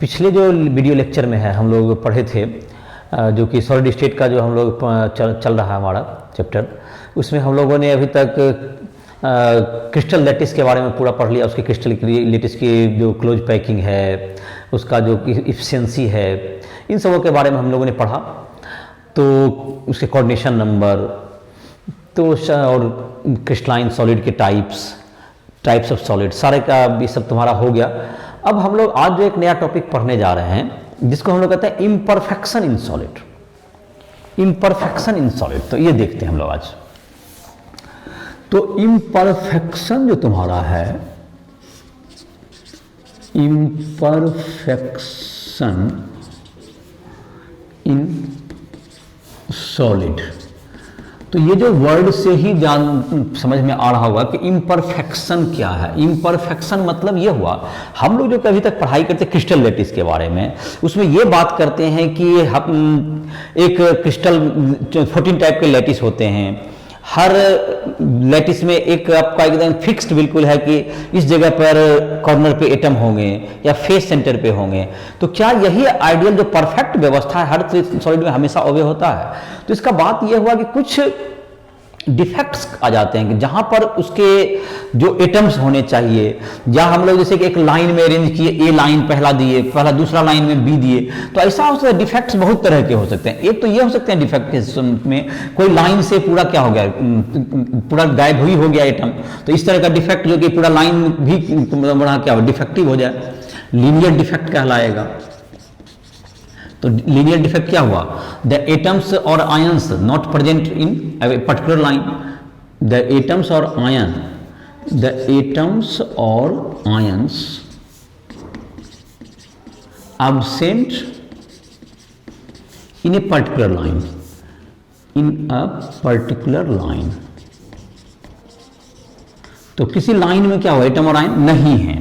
पिछले जो video lecture में है हम लोग पढ़े थे जो कि सॉलिड स्टेट का जो हम लोग चल रहा है हमारा चैप्टर, उसमें हम लोगों ने अभी तक क्रिस्टल लैटिस के बारे में पूरा पढ़ लिया। उसके क्रिस्टल लैटिस की जो क्लोज पैकिंग है, उसका जो इफिशिएंसी है, इन सबों के बारे में हम लोगों ने पढ़ा। तो उसके कोऑर्डिनेशन नंबर, तो और क्रिस्टलाइन सॉलिड के टाइप्स ऑफ सॉलिड, सारे का ये सब तुम्हारा हो गया। अब हम लोग आज जो एक नया टॉपिक पढ़ने जा रहे हैं जिसको हम लोग कहते हैं imperfection in solid. Imperfection in solid, तो ये देखते हैं हम लोग आज। तो इम्परफेक्शन जो तुम्हारा है, इम्परफेक्शन इन सॉलिड, तो ये जो वर्ड से ही समझ में आ रहा होगा कि इम्परफेक्शन क्या है। इम्परफेक्शन मतलब ये हुआ, हम लोग जो कभी तक पढ़ाई करते क्रिस्टल लैटिस के बारे में, उसमें ये बात करते हैं कि हम एक क्रिस्टल 14 टाइप के लैटिस होते हैं। हर लैटिस में एक आपका एकदम फिक्स्ड बिल्कुल है कि इस जगह पर कॉर्नर पे एटम होंगे या फेस सेंटर पे होंगे। तो क्या यही आइडियल जो परफेक्ट व्यवस्था है हर सॉलिड में हमेशा ओबे होता है? तो इसका बात यह हुआ कि कुछ डिफेक्ट्स आ जाते हैं कि जहां पर उसके जो एटम्स होने चाहिए, या हम लोग जैसे कि एक लाइन में अरेंज किए, ए लाइन पहला दिए, पहला दूसरा लाइन में बी दिए, तो ऐसा हो सकता है। डिफेक्ट्स बहुत तरह के हो सकते हैं। एक तो ये हो सकते हैं डिफेक्ट में कोई लाइन से पूरा क्या हो गया, पूरा गायब हुई हो गया एटम, तो इस तरह का डिफेक्ट जो कि पूरा लाइन भी बड़ा क्या हो, डिफेक्टिव हो जाए, लीनियर डिफेक्ट कहलाएगा। तो लीनियर डिफेक्ट क्या हुआ? द एटम्स और ions not present in a particular line. The atoms और आयन, द एटम्स और ions absent in a particular line, in a particular line। तो किसी लाइन में क्या हुआ, एटम और आयन नहीं है,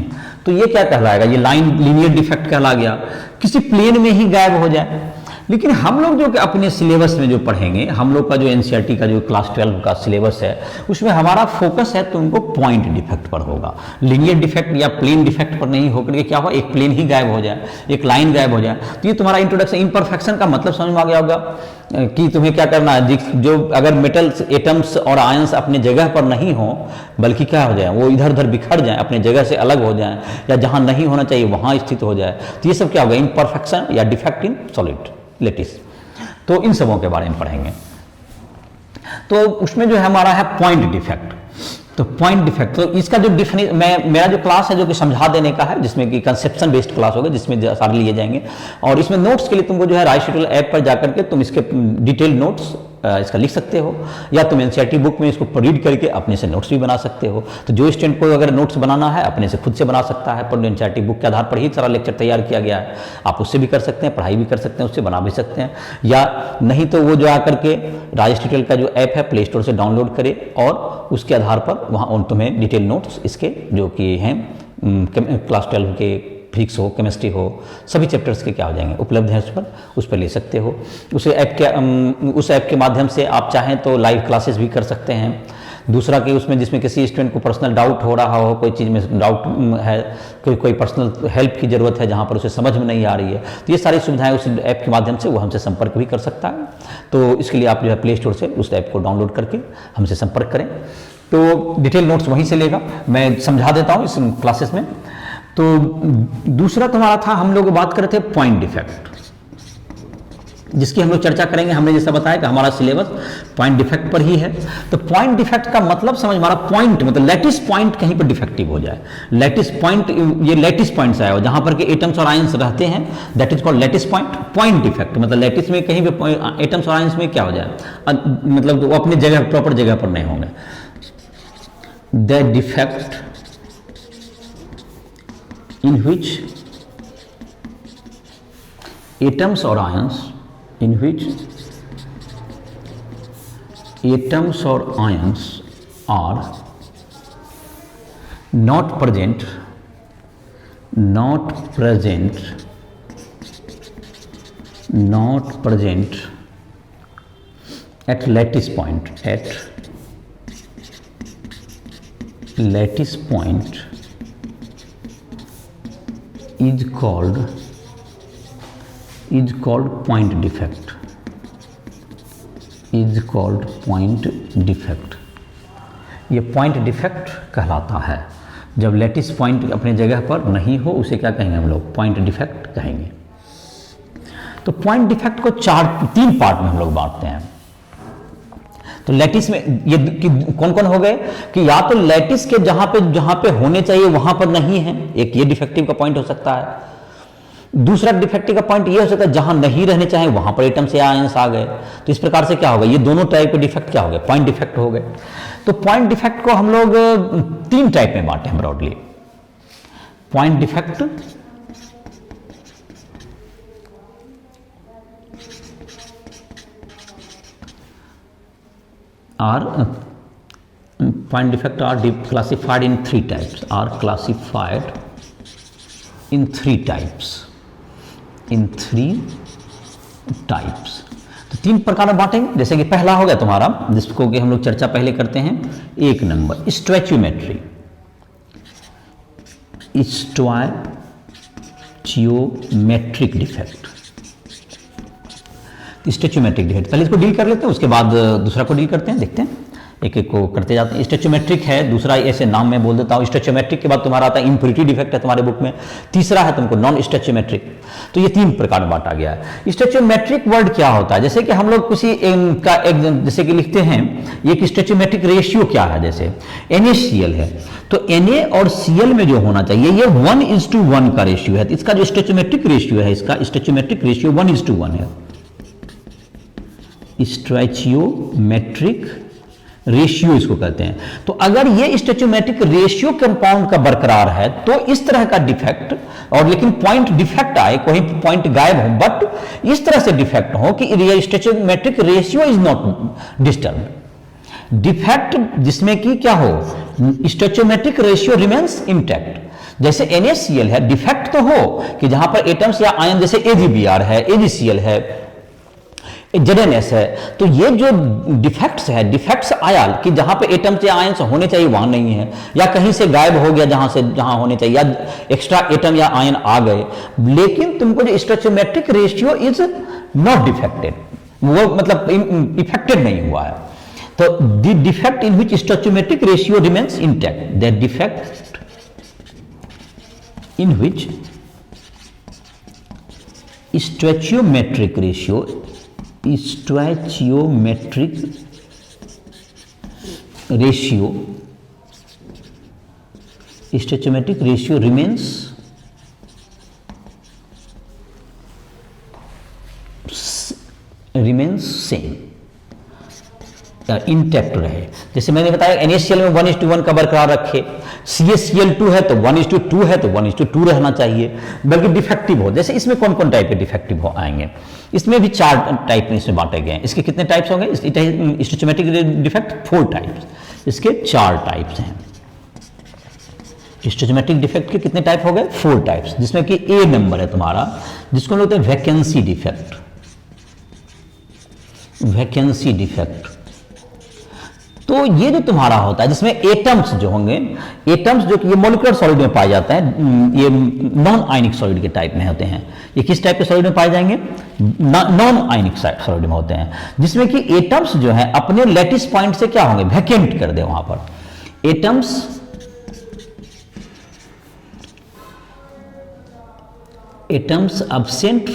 तो ये क्या कहलाएगा? ये लाइन लीनियर डिफेक्ट कहला गया। किसी प्लेन में ही गायब हो जाए। लेकिन हम लोग जो कि अपने सिलेबस में जो पढ़ेंगे, हम लोग का जो एनसीईआरटी का जो क्लास 12 का सिलेबस है, उसमें हमारा फोकस है तो उनको पॉइंट डिफेक्ट पर होगा। लीनियर डिफेक्ट या प्लेन डिफेक्ट पर नहीं होकर के क्या हुआ, एक प्लेन ही गायब हो जाए, एक लाइन गायब हो जाए। तो ये तुम्हारा इंट्रोडक्शन। इम्परफेक्शन का मतलब समझ में आ गया होगा कि तुम्हें क्या करना है, जो अगर मेटल्स, एटम्स और आयंस अपने जगह पर नहीं हो, बल्कि क्या हो जाए, वो इधर उधर बिखर जाए, अपने जगह से अलग हो जाए, या जहां नहीं होना चाहिए वहां स्थित हो जाए, तो ये सब क्या होगा, इम्परफेक्शन या डिफेक्ट इन सॉलिड लैटिस। तो इन सबों के बारे में पढ़ेंगे। तो उसमें जो है हमारा है पॉइंट डिफेक्ट। तो पॉइंट डिफेक्ट, तो इसका जो मेरा जो क्लास है जो कि समझा देने का है, जिसमें कि कंसेप्शन बेस्ड क्लास होगा, जिसमें सारे लिए जाएंगे। और इसमें नोट्स के लिए तुमको जो है राइट्यूटोरियल ऐप पर जाकर के तुम इसके डिटेल नोट्स इसका लिख सकते हो, या तुम एनसीईआरटी बुक में इसको रीड करके अपने से नोट्स भी बना सकते हो। तो जो स्टूडेंट को अगर नोट्स बनाना है अपने से खुद से बना सकता है, पर एनसीईआरटी बुक के आधार पर ही सारा लेक्चर तैयार किया गया है। आप उससे भी कर सकते हैं, पढ़ाई भी कर सकते हैं, उससे बना भी सकते हैं, या नहीं तो वो जो आकर के राइट्यूटोरियल का जो ऐप है प्ले स्टोर से डाउनलोड करे, और उसके आधार पर वहाँ तुम्हें डिटेल नोट्स इसके जो कि हैं क्लास 12 के फिजिक्स हो, केमिस्ट्री हो, सभी चैप्टर्स के क्या हो जाएंगे, उपलब्ध हैं उस पर ले सकते हो। उस ऐप के माध्यम से आप चाहें तो लाइव क्लासेस भी कर सकते हैं। दूसरा कि उसमें जिसमें किसी स्टूडेंट को पर्सनल डाउट हो रहा हो, कोई चीज़ में डाउट है, कोई पर्सनल हेल्प की ज़रूरत है जहाँ पर उसे समझ में नहीं आ रही है, तो ये सारी सुविधाएं उस ऐप के माध्यम से वो हमसे संपर्क भी कर सकता है। तो इसके लिए आप जो है प्ले स्टोर से उस ऐप को डाउनलोड करके हमसे संपर्क करें। तो डिटेल नोट्स वहीं से लेगा, मैं समझा देता हूँ इस क्लासेस में। तो दूसरा तुम्हारा था, हम लोग बात कर रहे थे पॉइंट डिफेक्ट, जिसकी हम लोग चर्चा करेंगे। हमने जैसा बताया कि हमारा सिलेबस पॉइंट डिफेक्ट पर ही है। तो पॉइंट डिफेक्ट का मतलब समझ, हमारा पॉइंट मतलब लैटिस पॉइंट कहीं पर डिफेक्टिव हो जाए। लैटिस पॉइंट, ये लैटिस पॉइंट से आया हो जहां पर के एटम्स और आयंस रहते हैं, that is called lattice point. Point defect मतलब लैटिस में कहीं पे एटम्स और आयंस में क्या हो जाए, मतलब वो अपनी जगह, प्रॉपर जगह पर नहीं होंगे। The defect in which atoms or ions, in which atoms or ions are not present at lattice point is called is called point defect, is called point defect. ये पॉइंट डिफेक्ट कहलाता है। जब lattice point अपने जगह पर नहीं हो उसे क्या कहेंगे हम लोग? पॉइंट डिफेक्ट कहेंगे। तो पॉइंट डिफेक्ट को तीन पार्ट में हम लोग बांटते हैं। तो लैटिस में ये कौन कौन हो गए कि या तो लैटिस के जहां पे होने चाहिए वहां पर नहीं है, एक ये डिफेक्टिव का पॉइंट हो सकता है। दूसरा डिफेक्टिव का पॉइंट ये हो सकता है जहां नहीं रहने चाहिए वहां पर एटम्स या आयंस आ गए। तो इस प्रकार से क्या होगा, ये दोनों टाइप के डिफेक्ट क्या हो गए? पॉइंट डिफेक्ट हो गए। तो पॉइंट डिफेक्ट को हम लोग तीन टाइप में बांटे हैं broadly. Point defect, point defect are classified in three types, are classified in three types, in three types। तो तीन प्रकार में बांटेंगे। जैसे कि पहला हो गया तुम्हारा, जिसको कि हम लोग चर्चा पहले करते हैं, एक नंबर स्टैच्यूमेट्री, स्टैच्यूमेट्रिक डिफेक्ट। स्टैच्यूमेट्रिक डिफेक्ट पहले इसको डील कर लेते हैं, उसके बाद दूसरा को डील करते हैं, देखते हैं एक एक को करते जाते हैं। स्टैच्यूमेट्रिक है, दूसरा ऐसे नाम मैं बोल देता हूँ। स्टैच्यूमेट्रिक के बाद तुम्हारा आता है इम्प्योरिटी डिफेक्ट है तुम्हारे बुक में, तीसरा है तुमको नॉन स्टैच्यूमेट्रिक। तो ये तीन प्रकार में बांटा गया है। स्टैच्यूमेट्रिक वर्ड क्या होता है? जैसे कि हम लोग किसी का जैसे कि लिखते हैं एक स्टैच्यूमेट्रिक रेशियो क्या है, जैसे NaCl है तो Na और Cl में जो होना चाहिए ये 1:1 का रेशियो है। तो इसका जो स्टैच्यूमेट्रिक रेशियो है, इसका स्टैच्यूमेट्रिक रेशियो 1:1 है। स्टैच्यूमेट्रिक रेशियो इसको कहते हैं। तो अगर ये स्टैच्यूमेट्रिक रेशियो कंपाउंड का बरकरार है तो इस तरह का डिफेक्ट, और लेकिन पॉइंट डिफेक्ट आए, कोई पॉइंट गायब हो, बट इस तरह से डिफेक्ट हो कि stoichiometric ratio is not disturb. Defect जिसमें कि क्या हो, स्टैच्यूमेट्रिक रेशियो रिमेन्स इंटैक्ट। जैसे NaCl है, डिफेक्ट तो हो कि जहां पर एटम्स या आयन जैसे AgBr है, AgCl है, ZnS है, तो ये जो डिफेक्ट्स है, डिफेक्ट्स आया कि जहां पे एटम्स या आयंस होने चाहिए वहां नहीं है, या कहीं से गायब हो गया जहां होने चाहिए, या एक्स्ट्रा एटम या आयन आ गए, लेकिन तुमको जो stoichiometric ratio is not defected, वो मतलब इफेक्टेड नहीं हुआ है। तो the defect in which stoichiometric ratio remains intact, the defect in which stoichiometric ratio stoichiometric ratio remains same, intact रहे। जैसे मैंने बताया NaCl में 1:1 का बरकरार रखे, CaCl2 है तो 1:2 है तो 1:2 रहना चाहिए, बल्कि डिफेक्टिव हो। जैसे इसमें कौन कौन टाइप के डिफेक्टिव हो आएंगे, इसमें भी 4 टाइप में इसमें बांटे गए हैं। इसके कितने टाइप्स होंगे? स्टैच्यूमेट्रिक डिफेक्ट 4 टाइप्स, इसके 4 टाइप्स हैं। स्टैच्यूमेट्रिक डिफेक्ट के कितने टाइप हो गए? 4 टाइप्स, जिसमें कि A नंबर है तुम्हारा, जिसको हम लोग कहते हैं वैकेंसी डिफेक्ट। वैकेंसी डिफेक्ट तो ये जो तुम्हारा होता है जिसमें एटम्स जो होंगे, एटम्स जो कि ये मॉलिक्यूलर सॉलिड में पाए जाते हैं, ये नॉन आयनिक सॉलिड के टाइप में होते हैं। ये किस टाइप के सॉलिड में पाए जाएंगे? नॉन आयनिक सॉलिड में होते हैं, जिसमें कि एटम्स जो है अपने लैटिस पॉइंट से क्या होंगे? वैकेंट कर दे वहां पर। Atoms absent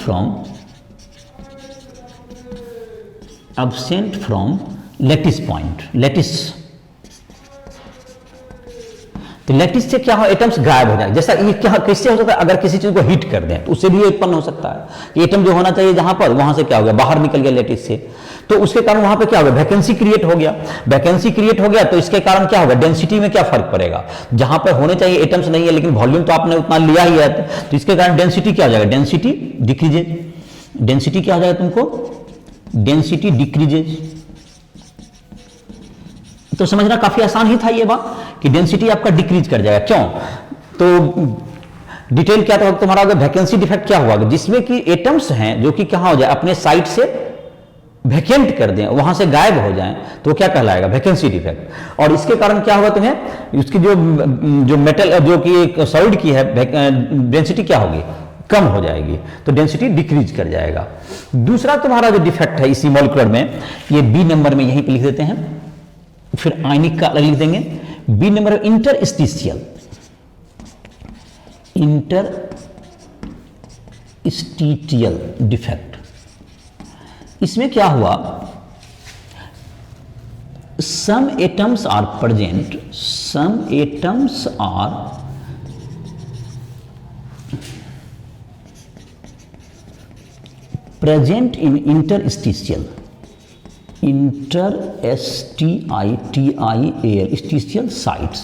from lattice point, lattice, तो लैटिस से क्या हो, एटम्स गायब हो जाए। जैसा ये क्या किससे हो सकता है? अगर किसी चीज को हीट कर दें तो उससे भी उत्पन्न हो सकता है कि एटम जो होना चाहिए जहां पर, वहां से क्या हो गया? बाहर निकल गया लैटिस से, तो उसके कारण वहां पे क्या हो गया? वैकेंसी क्रिएट हो गया। वैकेंसी क्रिएट हो गया तो इसके कारण क्या होगा? डेंसिटी में क्या फर्क पड़ेगा? जहां पर होने चाहिए एटम्स नहीं है, लेकिन वॉल्यूम तो आपने उतना लिया ही है, तो इसके कारण डेंसिटी क्या हो जाएगा? Density decreases. डेंसिटी क्या हो जाएगा तुमको? Density decreases. तो समझना काफी आसान ही था ये बात कि डेंसिटी आपका डिक्रीज कर जाएगा। क्यों? तो डिटेल क्या था तुम्हारा? वैकेंसी डिफेक्ट क्या हुआ? जिसमें कि एटम्स हैं जो कि कहां हो जाए? अपने साइड से वैकेंट कर दें, वहां से गायब हो जाएं, तो क्या कहलाएगा? Vacancy defect. और इसके कारण क्या होगा तुम्हें? उसकी जो मेटल जो कि एक सॉलिड की है डेंसिटी क्या होगी? कम हो जाएगी, तो डेंसिटी डिक्रीज कर जाएगा। दूसरा तुम्हारा जो डिफेक्ट है इसी मॉलिक्यूलर में, ये बी नंबर में यहीं पे लिख देते हैं, फिर आयनिक का अलग लिख देंगे। B number interstitial defect. इसमें क्या हुआ, some atoms are present in interstitial sites।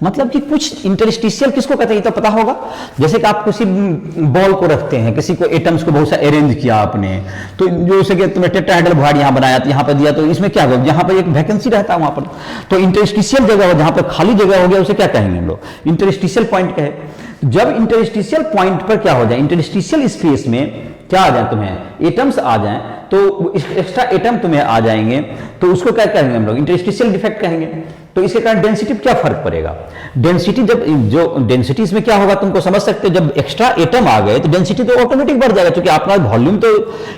मतलब कि कुछ इंटरस्टिशियल किसको कहते हैं, ये तो पता होगा। जैसे कि आप किसी बॉल को रखते हैं, किसी को एटम्स को बहुत सा अरेंज किया आपने, तो जैसे कि तुमने टेट्राहेड्रल बॉन्ड यहां बनाया, तो यहां पर दिया, तो इसमें क्या होगा, जहां पर एक वैकेंसी रहता है वहां पर, तो इंटरस्टिशियल जगह हो, जहां पर खाली जगह हो गया, उसे क्या कहेंगे हम लोग, इंटरस्टिशियल पॉइंट कहे। जब इंटरस्टिशियल पॉइंट पर क्या हो जाए, इंटरस्टिशियल स्पेस में क्या आ जाए, तुम्हें एटम्स आ जाएं, तो एक्स्ट्रा एटम तुम्हें आ जाएंगे, तो उसको क्या कहेंगे हम लोग, इंटरस्टिशियल डिफेक्ट कहेंगे। तो इसके कारण डेंसिटी पर क्या फर्क पड़ेगा, डेंसिटी जब जो डेंसिटी इसमें क्या होगा तुमको समझ सकते हो, जब एक्स्ट्रा एटम आ गए तो डेंसिटी तो ऑटोमेटिक बढ़ जाएगा, क्योंकि आपका वॉल्यूम तो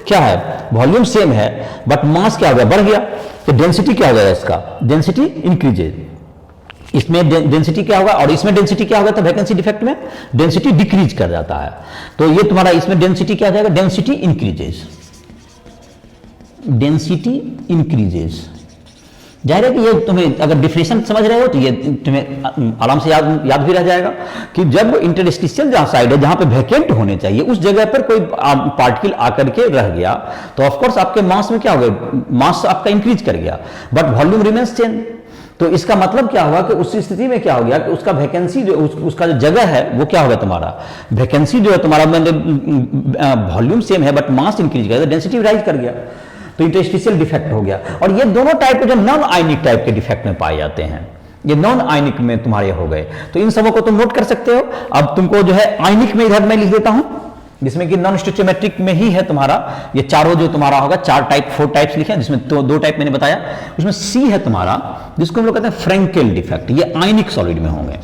क्या है, वॉल्यूम सेम है, बट मास क्या हो गया, बढ़ गया, तो डेंसिटी क्या हो जाएगा, इसका डेंसिटी इंक्रीजेज। इसमें डेंसिटी क्या होगा और इसमें डेंसिटी क्या होगा, तो वैकेंसी डिफेक्ट में डेंसिटी डिक्रीज कर जाता है। तो ये तुम्हारा इसमें डेंसिटी क्या हो जाएगा, डेंसिटी इंक्रीजेज, जाहिर है कि ये तुम्हें अगर डिफिनेशन समझ रहे हो तो ये तुम्हें आराम से याद भी रह जाएगा कि जब इंटरस्टिशियल जहां साइड है, जहां पे वैकेंट होने चाहिए, उस जगह पर कोई पार्टिकल आकर के रह गया, तो ऑफ कोर्स आपके मास में क्या हो गया, मास आपका इंक्रीज कर गया, बट वॉल्यूम रिमेन्स सेम। तो इसका मतलब क्या हुआ कि उस स्थिति में क्या हो गया कि उसका वैकेंसी जो उसका जो जगह है वो क्या होगा, तुम्हारा वैकेंसी जो है तुम्हारा वॉल्यूम सेम है बट मास इंक्रीज कर, डेंसिटी राइज कर गया, तो इंटरस्टिशियल डिफेक्ट हो गया। और ये दोनों टाइप के जो नॉन आयनिक टाइप के डिफेक्ट में पाए जाते हैं, ये नॉन आयनिक में तुम्हारे हो गए, तो इन सबों को तुम नोट कर सकते हो। अब तुमको जो है आयनिक में इधर मैं लिख देता हूं, जिसमें कि नॉन स्टोइचियोमेट्रिक में ही है तुम्हारा, ये चारों जो तुम्हारा होगा, 4 टाइप्स लिखे हैं, जिसमें दो टाइप मैंने बताया, उसमें सी है तुम्हारा, जिसको हम लोग कहते हैं फ्रैंकेल डिफेक्ट, ये आयनिक सॉलिड में होंगे,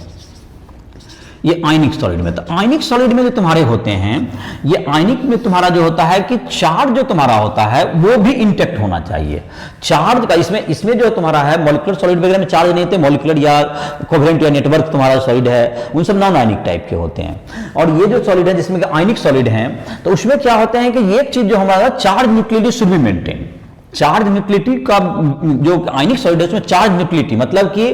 ये आयनिक सॉलिड में। तो आयनिक सॉलिड में जो तुम्हारे होते हैं, ये आयनिक में तुम्हारा जो होता है कि चार्ज जो तुम्हारा होता है वो भी इंटेक्ट होना चाहिए। चार्ज का इसमें जो तुम्हारा है, मॉलिक्यूलर सॉलिड वगैरह में चार्ज नहीं होते, मॉलिक्यूलर या कोवेलेंट या नेटवर्क तुम्हारा सॉलिड है, उन सब नॉन आयनिक टाइप के होते हैं। और ये जो सॉलिड है जिसमें आयनिक सॉलिड है, तो उसमें क्या होता है कि एक चीज जो हमारा charge neutrality should be maintain. Charge neutrality का जो आयनिक सॉलिड है उसमें चार्ज न्यूक्लियरिटी मतलब कि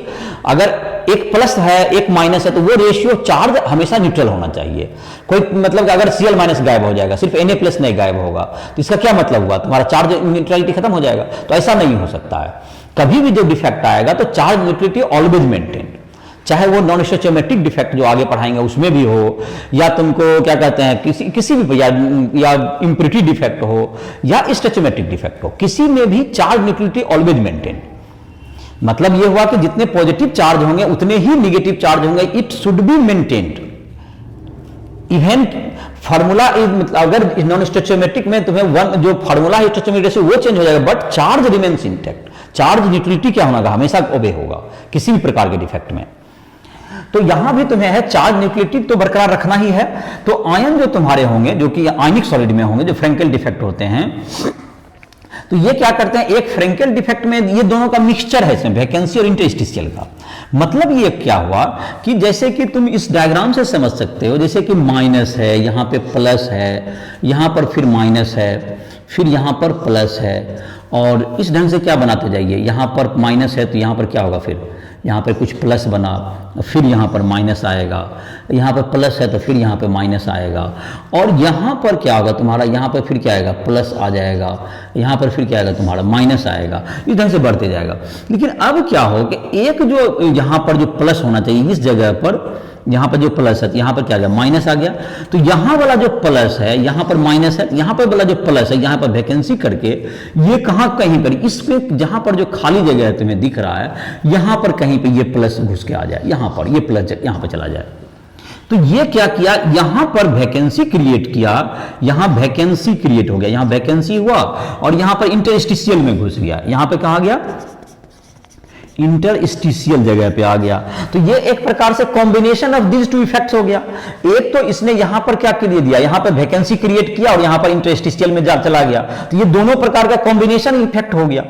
अगर एक प्लस है एक माइनस है, तो वो रेशियो चार्ज हमेशा न्यूट्रल होना चाहिए। कोई मतलब कि अगर Cl माइनस गायब हो जाएगा, सिर्फ Na प्लस नहीं गायब होगा, तो इसका क्या मतलब हुआ, तुम्हारा चार्ज न्यूट्रलिटी खत्म हो जाएगा। तो ऐसा नहीं हो सकता है, कभी भी जो डिफेक्ट आएगा तो चार्ज न्यूट्रलिटी ऑलवेज मेंटेन, चाहे वो नॉन स्टोइचियोमेट्रिक डिफेक्ट जो आगे पढ़ाएंगे उसमें भी हो, या तुमको क्या कहते हैं किसी भी या इंप्योरिटी डिफेक्ट हो या स्टोइचियोमेट्रिक डिफेक्ट हो, किसी में भी चार्ज न्यूट्रलिटी ऑलवेज मेंटेन। मतलब ये हुआ कि जितने पॉजिटिव चार्ज होंगे उतने ही नेगेटिव चार्ज होंगे, it should be maintained. Even formula मतलब अगर नॉन स्टोइचियोमेट्रिक में तुम्हें जो फार्मूला है स्टोइचियोमेट्रिक से वो चेंज हो जाएगा, but charge remains intact. Charge neutrality क्या होगा, हमेशा ओबे होगा किसी भी प्रकार के डिफेक्ट में। तो यहां भी तुम्हें है चार्ज न्यूक्लियरिटी तो बरकरार रखना ही है। तो आयन जो तुम्हारे होंगे जो कि आयनिक सॉलिड में होंगे, जो फ्रैंकेल डिफेक्ट होते हैं, तो ये क्या करते हैं, एक फ्रैंकेल डिफेक्ट में ये दोनों का मिक्सचर है, इसमें वैकेंसी और इंटरस्टिशियल का। मतलब ये क्या हुआ कि जैसे कि तुम इस डायग्राम से समझ सकते हो, जैसे कि माइनस है, यहां पे प्लस है, यहां पर फिर माइनस है, फिर यहां पर प्लस है, और इस ढंग से क्या बनाते जाइए, यहां पर माइनस है तो यहां पर क्या होगा, फिर यहाँ पर कुछ प्लस बना, फिर यहाँ पर माइनस आएगा, यहाँ पर प्लस है तो फिर यहाँ पर माइनस आएगा, और यहाँ पर क्या होगा तुम्हारा, यहाँ पर फिर क्या आएगा, प्लस आ जाएगा, यहाँ पर फिर क्या आएगा तुम्हारा, माइनस आएगा, इस ढंग से बढ़ते जाएगा। लेकिन अब क्या हो कि एक जो यहाँ पर जो प्लस होना चाहिए, इस जगह पर यहाँ पर जो प्लस है, यहाँ पर क्या आ गया, माइनस आ गया। तो यहाँ वाला जो प्लस है, यहाँ पर माइनस है, यहाँ पर वाला जो प्लस है, यहाँ पर वैकेंसी करके ये कहाँ कहीं पर, इसमें जहाँ पर जो खाली जगह है तुम्हें दिख रहा है, यहाँ पर कहीं पे ये प्लस घुस के आ जाए, यहाँ पर ये प्लस यहाँ पर चला जाए। तो ये क्या किया, यहां पर वैकेंसी क्रिएट किया, यहां वैकेंसी क्रिएट हो गया, यहां वैकेंसी हुआ, और यहां पर इंटरस्टिशियल में घुस गया। यहां पे कहा गया इंटरस्टिशियल जगह पे आ गया। तो ये एक प्रकार से combination of this two effects हो गया। एक तो इसने यहां पर क्या कर दिया, यहां पर वैकेंसी क्रिएट किया और यहां पर इंटरस्टिशियल में जा चला गया। तो ये दोनों प्रकार का कॉम्बिनेशन इफेक्ट हो गया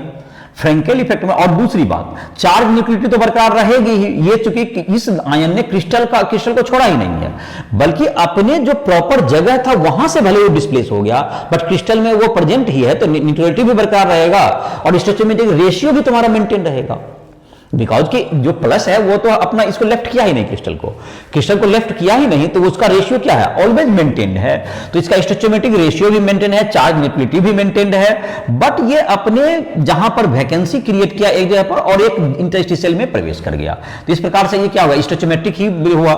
फ्रैंकेल इफेक्ट में। और दूसरी बात, चार्ज न्यूक्लियोसिटी तो बरकरार रहेगी ही, ये चूंकि इस आयन ने क्रिस्टल को छोड़ा ही नहीं है, बल्कि अपने जो प्रॉपर जगह था वहां से भले वो डिस्प्लेस हो गया, बट क्रिस्टल में वो प्रेजेंट ही है, तो न्यूक्लियोसिटी भी बरकरार रहेगा और स्टोइचोमेट्रिक रेशियो भी तुम्हारा मेंटेन रहेगा। बिकॉज कि जो प्लस है वो तो अपना इसको लेफ्ट किया ही नहीं, क्रिस्टल को लेफ्ट किया ही नहीं, तो उसका रेशियो क्या है, ऑलवेज मेंटेन्ड है। तो इसका स्टोइचोमेट्रिक रेशियो भी मेंटेन है, चार्ज न्यूक्लियोसिटी भी मेंटेन्ड है, बट ये अपने जहां पर वैकेंसी क्रिएट किया एक जगह पर और एक इंटरस्टिशियल में प्रवेश कर गया। तो इस प्रकार से ये क्या हुआ, स्टोइचोमेट्रिक ही हुआ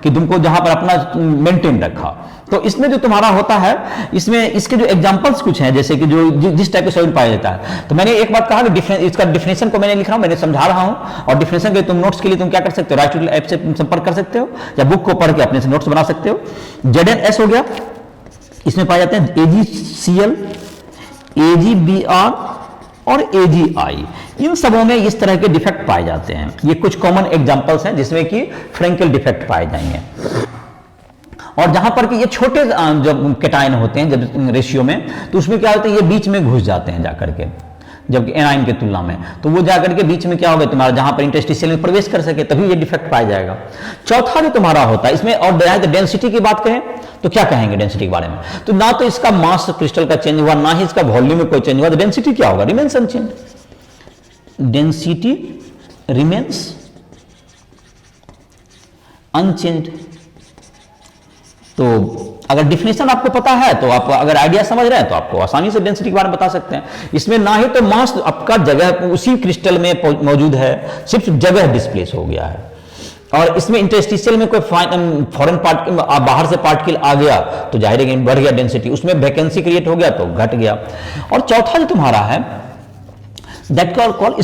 कि तुमको जहां पर अपना मेंटेन रखा। तो इसमें जो तुम्हारा होता है, इसमें इसके जो एग्जांपल्स कुछ हैं, जैसे कि जो जिस टाइप के सॉइल पाया जाता है। तो मैंने एक बात कहा कि इसका डिफिनेशन को मैंने लिख रहा हूं, मैंने समझा रहा हूं, और डिफिनेशन के तुम नोट्स के लिए तुम क्या कर सकते हो, राइट ऐप से संपर्क कर सकते हो या बुक को पढ़ के अपने से नोट्स बना सकते हो। ZnS हो गया, इसमें पाए जाते हैं AgCl, AgBr और AgI। इन सबों में इस तरह के डिफेक्ट पाए जाते हैं। ये कुछ कॉमन एग्जांपल्स हैं जिसमें कि फ्रैंकेल डिफेक्ट पाए जाएंगे। और जहां पर कि ये छोटे जब कैटायन होते हैं जब रेशियो में, तो उसमें क्या होता है, ये बीच में घुस जाते हैं जाकर के, जबकि एनाइन के तुलना में, तो वो जाकर के बीच में क्या होगा तुम्हारा, जहां पर इंटरस्टिशियल में प्रवेश कर सके, तभी ये डिफेक्ट पाया जाएगा। चौथा जो तुम्हारा होता है इसमें, और डेंसिटी की बात करें तो क्या कहेंगे डेंसिटी के बारे में, तो ना तो इसका मास क्रिस्टल का चेंज हुआ, ना ही इसका वॉल्यूम में कोई चेंज हुआ, तो डेंसिटी क्या होगा, remains unchange. Density remains unchange. तो अगर डिफिनेशन आपको पता है तो आप अगर आइडिया समझ रहे हैं तो आपको आसानी से डेंसिटी के बारे में बता सकते हैं। इसमें ना ही तो मास आपका जगह उसी क्रिस्टल में मौजूद है, सिर्फ जगह डिस्प्लेस हो गया है, और इसमें इंटरस्टिशियल में कोई फॉरेन पार्टिकल बाहर से पार्टिकल आ गया तो जाहिर है बढ़ गया डेंसिटी, उसमें वैकेंसी क्रिएट हो गया तो घट गया। और चौथा जो तुम्हारा है दैट कॉल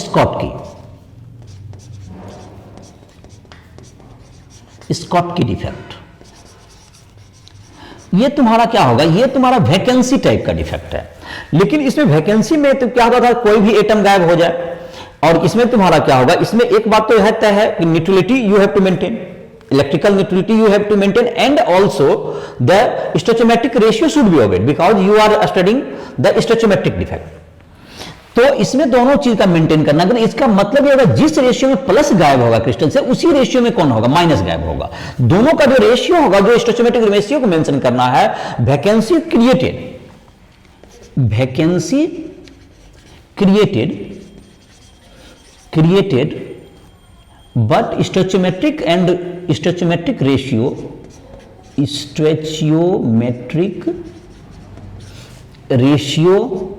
स्कॉटकी डिफेक्ट। ये तुम्हारा क्या होगा, ये तुम्हारा वैकेंसी टाइप का डिफेक्ट है, लेकिन इसमें वैकेंसी में तो क्या होता था, कोई भी एटम गायब हो जाए। और इसमें तुम्हारा क्या होगा, इसमें एक बात तो तय है कि neutrality you have to maintain, electrical neutrality you have to maintain, and also the stoichiometric ratio should be obeyed because you are studying the stoichiometric defect. तो इसमें दोनों चीज का मेंटेन करना, लेकिन इसका मतलब ये होगा जिस रेशियो में प्लस गायब होगा क्रिस्टल से, उसी रेशियो में कौन होगा, माइनस गायब होगा। दोनों का जो रेशियो होगा, जो स्टोइचोमेट्रिक रेशियो को मेंशन करना है, vacancy created but stoichiometric ratio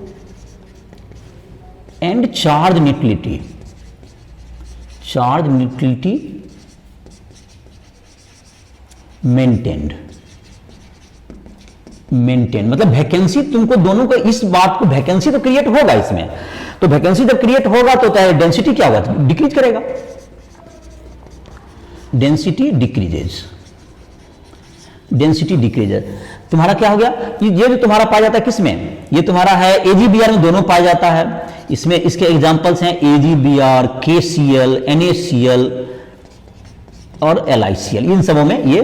and charge neutrality maintain, मतलब वैकेंसी तुमको दोनों को, इस बात को वैकेंसी तो क्रिएट होगा इसमें, तो वैकेंसी जब क्रिएट होगा तो डेंसिटी क्या होगा, डिक्रीज करेगा, डेंसिटी डिक्रीजेज। तुम्हारा क्या हो गया, ये जो तुम्हारा पाया जाता है किसमें, ये तुम्हारा है AgBr में दोनों पाया जाता है। इसमें इसके एग्जांपल्स हैं AgBr, KCl, NaCl और LiCl, इन सबों में ये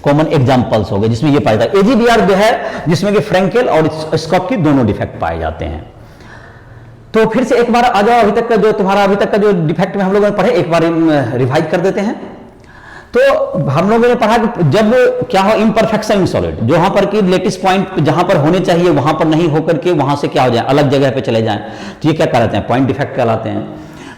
कॉमन एग्जांपल्स हो गए जिसमें ये पाया जाता है। AgBr जो है जिसमें कि फ्रैंकेल और स्कॉटकी दोनों डिफेक्ट पाए जाते हैं। तो फिर से एक बार आ जाओ, अभी तक का जो डिफेक्ट में हम लोगों ने पढ़े, एक बार रिवाइज कर देते हैं। तो हम लोगों ने पढ़ा कि जब क्या हो, इम्परफेक्शन इन सॉलिड, जहां पर कि लेटेस्ट पॉइंट जहां पर होने चाहिए वहां पर नहीं होकर के वहां से क्या हो जाए, अलग जगह पे चले जाएं, तो ये क्या कहलाते हैं, पॉइंट डिफेक्ट कहलाते हैं।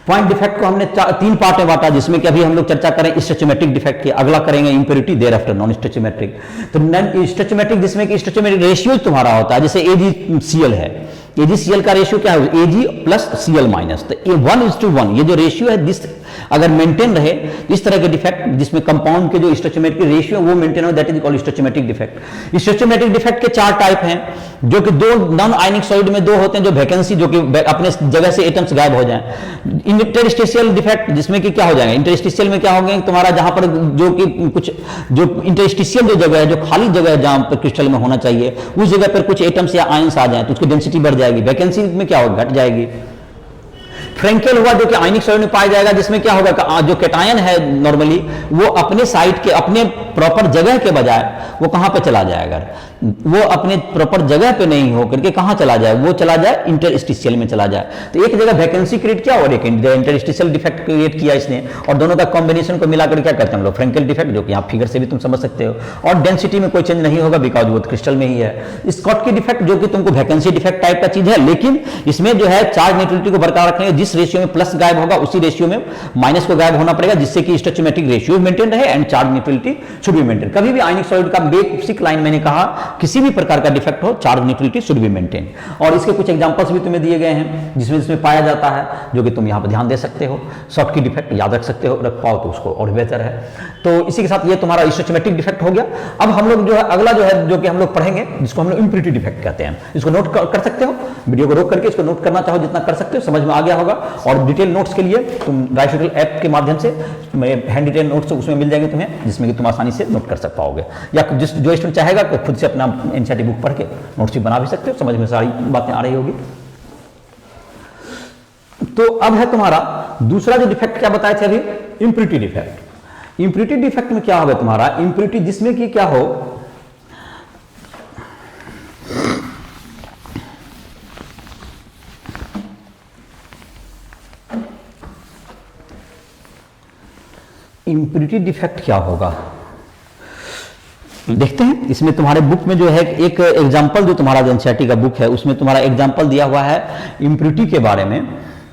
पॉइंट डिफेक्ट को हमने 3 पार्ट में बांटा, जिसमें कि अभी हम लोग चर्चा करें स्टोइचोमेट्रिक डिफेक्ट की, अगला करेंगे इंप्योरिटी, देयर आफ्टर नॉन स्टोइचोमेट्रिक। तो नॉन स्टोइचोमेट्रिक जिसमें कि स्टोइचोमेट्रिक रेशियो तुम्हारा होता है, जैसे AgCl है, AgCl का रेशियो क्या है, Ag प्लस Cl माइनस, तो 1:1 ये जो रेशियो है दिस अगर मेंटेन रहे, इस तरह के डिफेक्ट जिसमें कंपाउंड के जो स्टोइचोमेट्रिक रेशियो वो मेंटेन हो, that is called stoichiometric defect. Stoichiometric defect के 4 टाइप हैं, जो कि 2 नॉन आयनिक सॉलिड में 2 होते हैं, जो वैकेंसी, जो कि अपने जगह से एटम्स गायब हो जाएं। इंटरस्टिशियल डिफेक्ट जिसमें कि क्या हो जाएगा, इंटरस्टिशियल में क्या होंगे तुम्हारा, जहां पर जो कि कुछ जो इंटरस्टिशियल जो जगह है, जो खाली जगह है जहां पर क्रिस्टल में होना चाहिए, उस जगह पर कुछ एटम्स या आयंस आ जाए तो उसकी डेंसिटी बढ़ जाएगी, वैकेंसी में क्या होगा, घट जाएगी। फ्रेंकेल हुआ जो कि आयनिक सॉलिड में पाया जाएगा, जिसमें क्या होगा कि जो कैटायन है नॉर्मली वो अपने साइड के अपने प्रॉपर जगह के बजाय वो कहां पे चला जाएगा, वो अपने प्रॉपर जगह पे नहीं हो करके कहां चला जाए, वो चला जाए इंटरस्टिशियल में चला जाए। तो एक जगह वैकेंसी क्रिएट किया और एक इंटरस्टिशियल डिफेक्ट क्रिएट किया इसने, और दोनों का कॉम्बिनेशन को मिलाकर क्या करते हैं हम लोग, फ्रेंकेल डिफेक्ट, जो कि आप फिगर से भी तुम समझ सकते हो। और डेंसिटी में कोई चेंज नहीं होगा बिकॉज वो क्रिस्टल में ही है। स्कॉट की डिफेक्ट जो कि तुमको वैकेंसी डिफेक्ट टाइप का चीज है, लेकिन इसमें जो है चार्ज न्यूट्रलिटी को बरकरार रखने के जिस रेशियो में प्लस गायब होगा उसी रेशियो में माइनस को गायब होना पड़ेगा, जिससे कि स्टोइचोमेट्रिक रेशियो मेंटेन रहे and charge neutrality should be maintain. कभी भी आयनिक सॉलिड का बेसिक लाइन मैंने कहा, किसी भी प्रकार का डिफेक्ट हो charge neutrality should be maintain. और इसके कुछ एग्जांपल्स भी तुम्हें दिए गए हैं जिसमें पाया जाता है, जो कि तुम यहां पर ध्यान दे सकते हो। शॉर्ट की डिफेक्ट याद रख सकते हो, रख पाओ तो उसको और बेहतर है। तो इसी के साथ ये तुम्हारा स्टोइचोमेट्रिक डिफेक्ट हो गया। अब हम लोग जो है अगला जो है जो कि हम लोग पढ़ेंगे, जिसको हम लोग इम्प्योरिटी डिफेक्ट कहते हैं। इसको नोट कर सकते हो, वीडियो को रोक करके इसको नोट करना चाहो जितना कर सकते हो, समझ में आ गया होगा। और डिटेल नोट्स के लिए तुम राइटल ऐप के माध्यम से हैंड डिटेल नोट्स उसमें मिल जाएंगे तुम्हें, जिसमें कि तुम आसानी से नोट कर सक पाओगे, या जो स्टूडेंट चाहेगा तो खुद से अपना एनसीईआरटी बुक पढ़ के नोट्स भी बना भी सकते हो, समझ में सारी बातें आ रही होगी। तो अब है तुम्हारा दूसरा जो डिफेक्ट क्या बताए थे अभी, इम्प्योरिटी डिफेक्ट। इम्प्योरिटी डिफेक्ट में क्या होगा तुम्हारा, इम्प्योरिटी जिसमें कि क्या हो, इम्प्योरिटी डिफेक्ट क्या होगा देखते हैं। इसमें तुम्हारे बुक में जो है एक एग्जांपल, जो तुम्हारा एनसीईआरटी का बुक है उसमें तुम्हारा एग्जांपल दिया हुआ है इम्प्योरिटी के बारे में।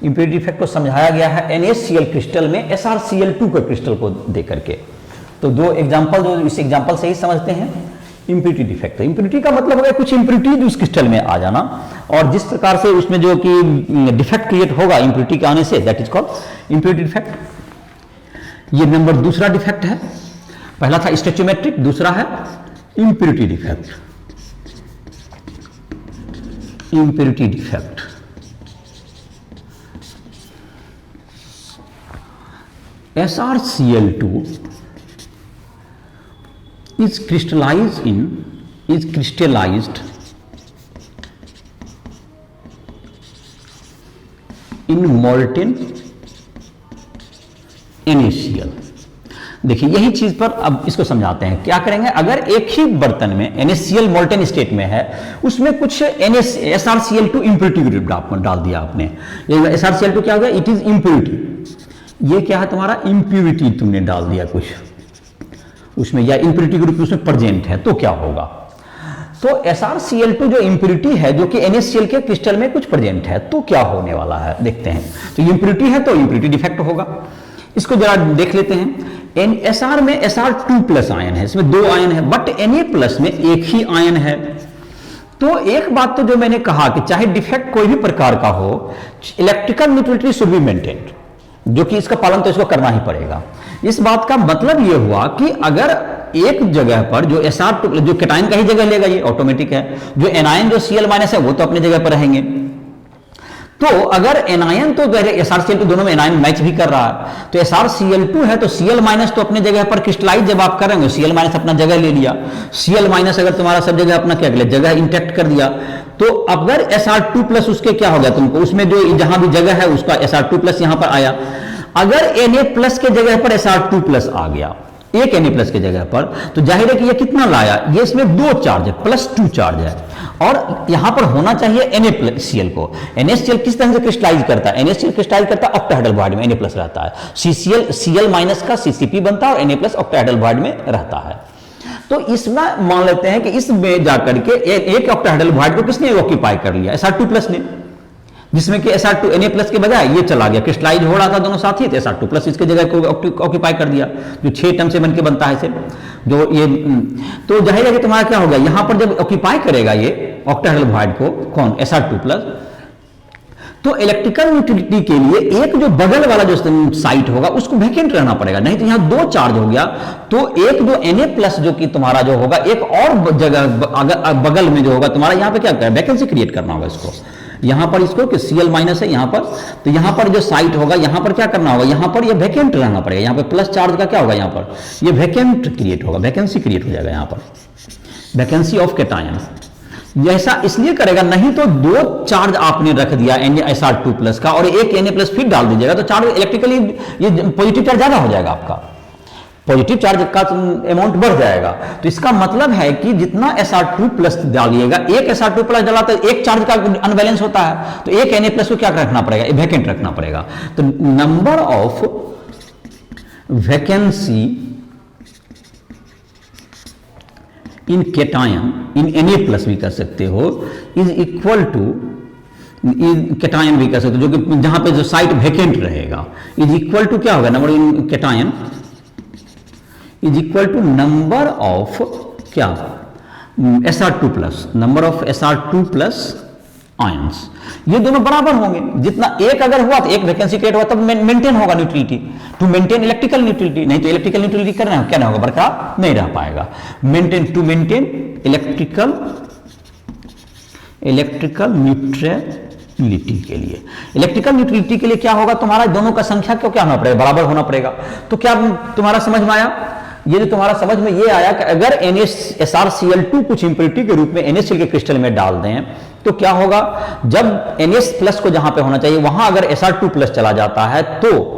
इम्प्योरिटी डिफेक्ट को समझाया गया है NaCl क्रिस्टल में SrCl2 के क्रिस्टल को दे करके। तो दो एग्जांपल, जो इस एग्जांपल से ही समझते हैं इम्प्योरिटी डिफेक्ट। इम्प्योरिटी का मतलब होगा कुछ इम्प्योरिटी उस क्रिस्टल में आ जाना, और जिस प्रकार से उसमें जो कि डिफेक्ट क्रिएट होगा इम्प्योरिटी के आने से, that is called impurity defect. ये नंबर दूसरा डिफेक्ट है। पहला था स्टोइचोमेट्रिक, दूसरा है impurity defect. Impurity defect SrCl2 is crystallized in molten NaCl। देखिए यही चीज पर अब इसको समझाते हैं। क्या करेंगे, अगर एक ही बर्तन में NaCl मोल्टेन स्टेट में है, उसमें कुछ SrCl2 इम्प्योरिटी डाल दिया आपने। SrCl2 क्या हो गया, इट इज इम्प्योरिटी। ये क्या है तुम्हारा, इम्प्योरिटी तुमने डाल दिया कुछ उसमें, या इम्प्योरिटी ग्रुप उसमें प्रेजेंट है, तो क्या होगा। तो SrCl2 जो इम्प्योरिटी है, जो कि NaCl के क्रिस्टल में कुछ प्रेजेंट है, तो क्या होने वाला है देखते हैं। तो इम्प्योरिटी है तो इम्प्योरिटी डिफेक्ट होगा। इसको जरा देख लेते हैं। Sr में Sr2+ आयन है, इसमें 2 आयन है, बट Na+ में एक ही आयन है। तो एक बात तो जो मैंने कहा कि चाहे डिफेक्ट कोई भी प्रकार का हो, electrical neutrality should be maintained, जो कि इसका पालन तो इसको करना ही पड़ेगा। इस बात का मतलब यह हुआ कि अगर एक जगह पर जो Sr2 जो कैटायन का ही जगह लेगा, ये ऑटोमेटिक है, जो एनायन जो Cl- है वो तो अपनी जगह पर रहेंगे। तो अगर एनायन तो SrCl2 दोनों में एनायन मैच भी कर रहा है, तो SrCl2 है तो Cl- तो अपने जगह पर क्रिस्टलाइज जब आप करेंगे, Cl- अपना जगह ले लिया। Cl- अगर तुम्हारा सब जगह अपना क्या जगह इंटैक्ट कर दिया, तो अगर Sr2+ उसके क्या हो गया, तुमको उसमें जो जहां भी जगह है उसका Sr2+ यहां पर आया। अगर Na+ के जगह पर Sr2+ आ गया, एक Na+ के जगह पर, तो जाहिर है कि ये कितना लाया, ये इसमें 2 चार्ज है, +2 चार्ज है, और यहां पर होना चाहिए NaCl को। NaCl किस तरह से क्रिस्टलाइज करता है, NaCl क्रिस्टलाइज करता है ऑक्टाहेड्रल बॉन्ड में, Na+ रहता है। Cl- का CCP बनता है और Na+ ऑक्टाहेड्रल बॉन्ड में रहता है। तो इसमें मान लेते हैं कि इसमें जाकर के एक ऑक्टाहेड्रल बॉन्ड को किसने ऑक्यूपाई कर लिया, Sr2+ ने, जिसमें कि SR2 Na+ के बजाय ये चला गया, क्रिस्टलाइज हो रहा था दोनों साथ ही, तो Sr2+ इसके जगह को ऑक्यूपाई कर दिया, जो 6 टर्म से बनके बनता है इसे, जो ये। तो जाहिर है कि तुम्हारा क्या होगा, यहां पर जब ऑक्यूपाई करेगा ये ऑक्टाहेड्रल बॉन्ड को कौन, Sr2+, तो इलेक्ट्रिकल यूटिलिटी के लिए एक जो बगल वाला जो साइट होगा उसको वैकेंट रहना पड़ेगा, नहीं तो यहां 2 चार्ज हो गया, तो एक जो Na+ जो कि तुम्हारा जो होगा, एक और जगह बगल में जो होगा तुम्हारा, यहां पे क्या करना है, वैकेंसी क्रिएट करना होगा इसको। यहां पर इसको कि Cl- है यहां पर, तो यहां पर जो साइट होगा यहां पर क्या करना होगा, यहां पर ये वैकेंट रहना पड़ेगा। यहां पर प्लस चार्ज का क्या होगा, यहां पर ये वैकेंट क्रिएट होगा, वैकेंसी क्रिएट हो जाएगा, यहां पर वैकेंसी ऑफ कैटायन। जैसा इसलिए करेगा, नहीं तो दो चार्ज आपने रख दिया Sr2+ का और एक Na+ फिर डाल दीजिएगा तो चार्ज इलेक्ट्रिकली ये पॉजिटिव चार्ज ज्यादा हो जाएगा, आपका पॉजिटिव चार्ज का अमाउंट बढ़ जाएगा। तो इसका मतलब है कि जितना Sr2+ डालिएगा, एक Sr2+ डाला तो एक चार्ज का अनबैलेंस होता है, तो एक Na+ को क्या रखना पड़ेगा, वैकेंट रखना पड़ेगा। तो number of vacancy in cation in Na+ भी कर सकते हो, इज इक्वल टू केटायन भी कर सकते हो, जो कि जहां पे जो साइट वैकेंट रहेगा, इज इक्वल टू क्या होगा, number in cation is equal to number of क्या, Sr2+, number of Sr2+ ions. ये दोनों बराबर होंगे, जितना एक अगर हुआ तो एक वैकेंसी क्रिएट हुआ, तब मेंटेन होगा neutrality, to maintain electrical neutrality. नहीं तो इलेक्ट्रिकल न्यूट्रलिटी करना है, क्या नहीं होगा, बरकरार नहीं रह पाएगा। Maintain, to maintain electrical neutrality के लिए, इलेक्ट्रिकल न्यूट्रलिटी के लिए क्या होगा, तुम्हारा दोनों का संख्या को क्या होना पड़ेगा, बराबर होना पड़ेगा। तो क्या तुम्हारा समझ में आया, ये जो तुम्हारा समझ में ये आया कि अगर SrCl2 कुछ इंप्योरिटी के रूप में NaCl के क्रिस्टल में डाल दें तो क्या होगा, जब Na+ को जहां पे होना चाहिए वहां अगर Sr2+ चला जाता है तो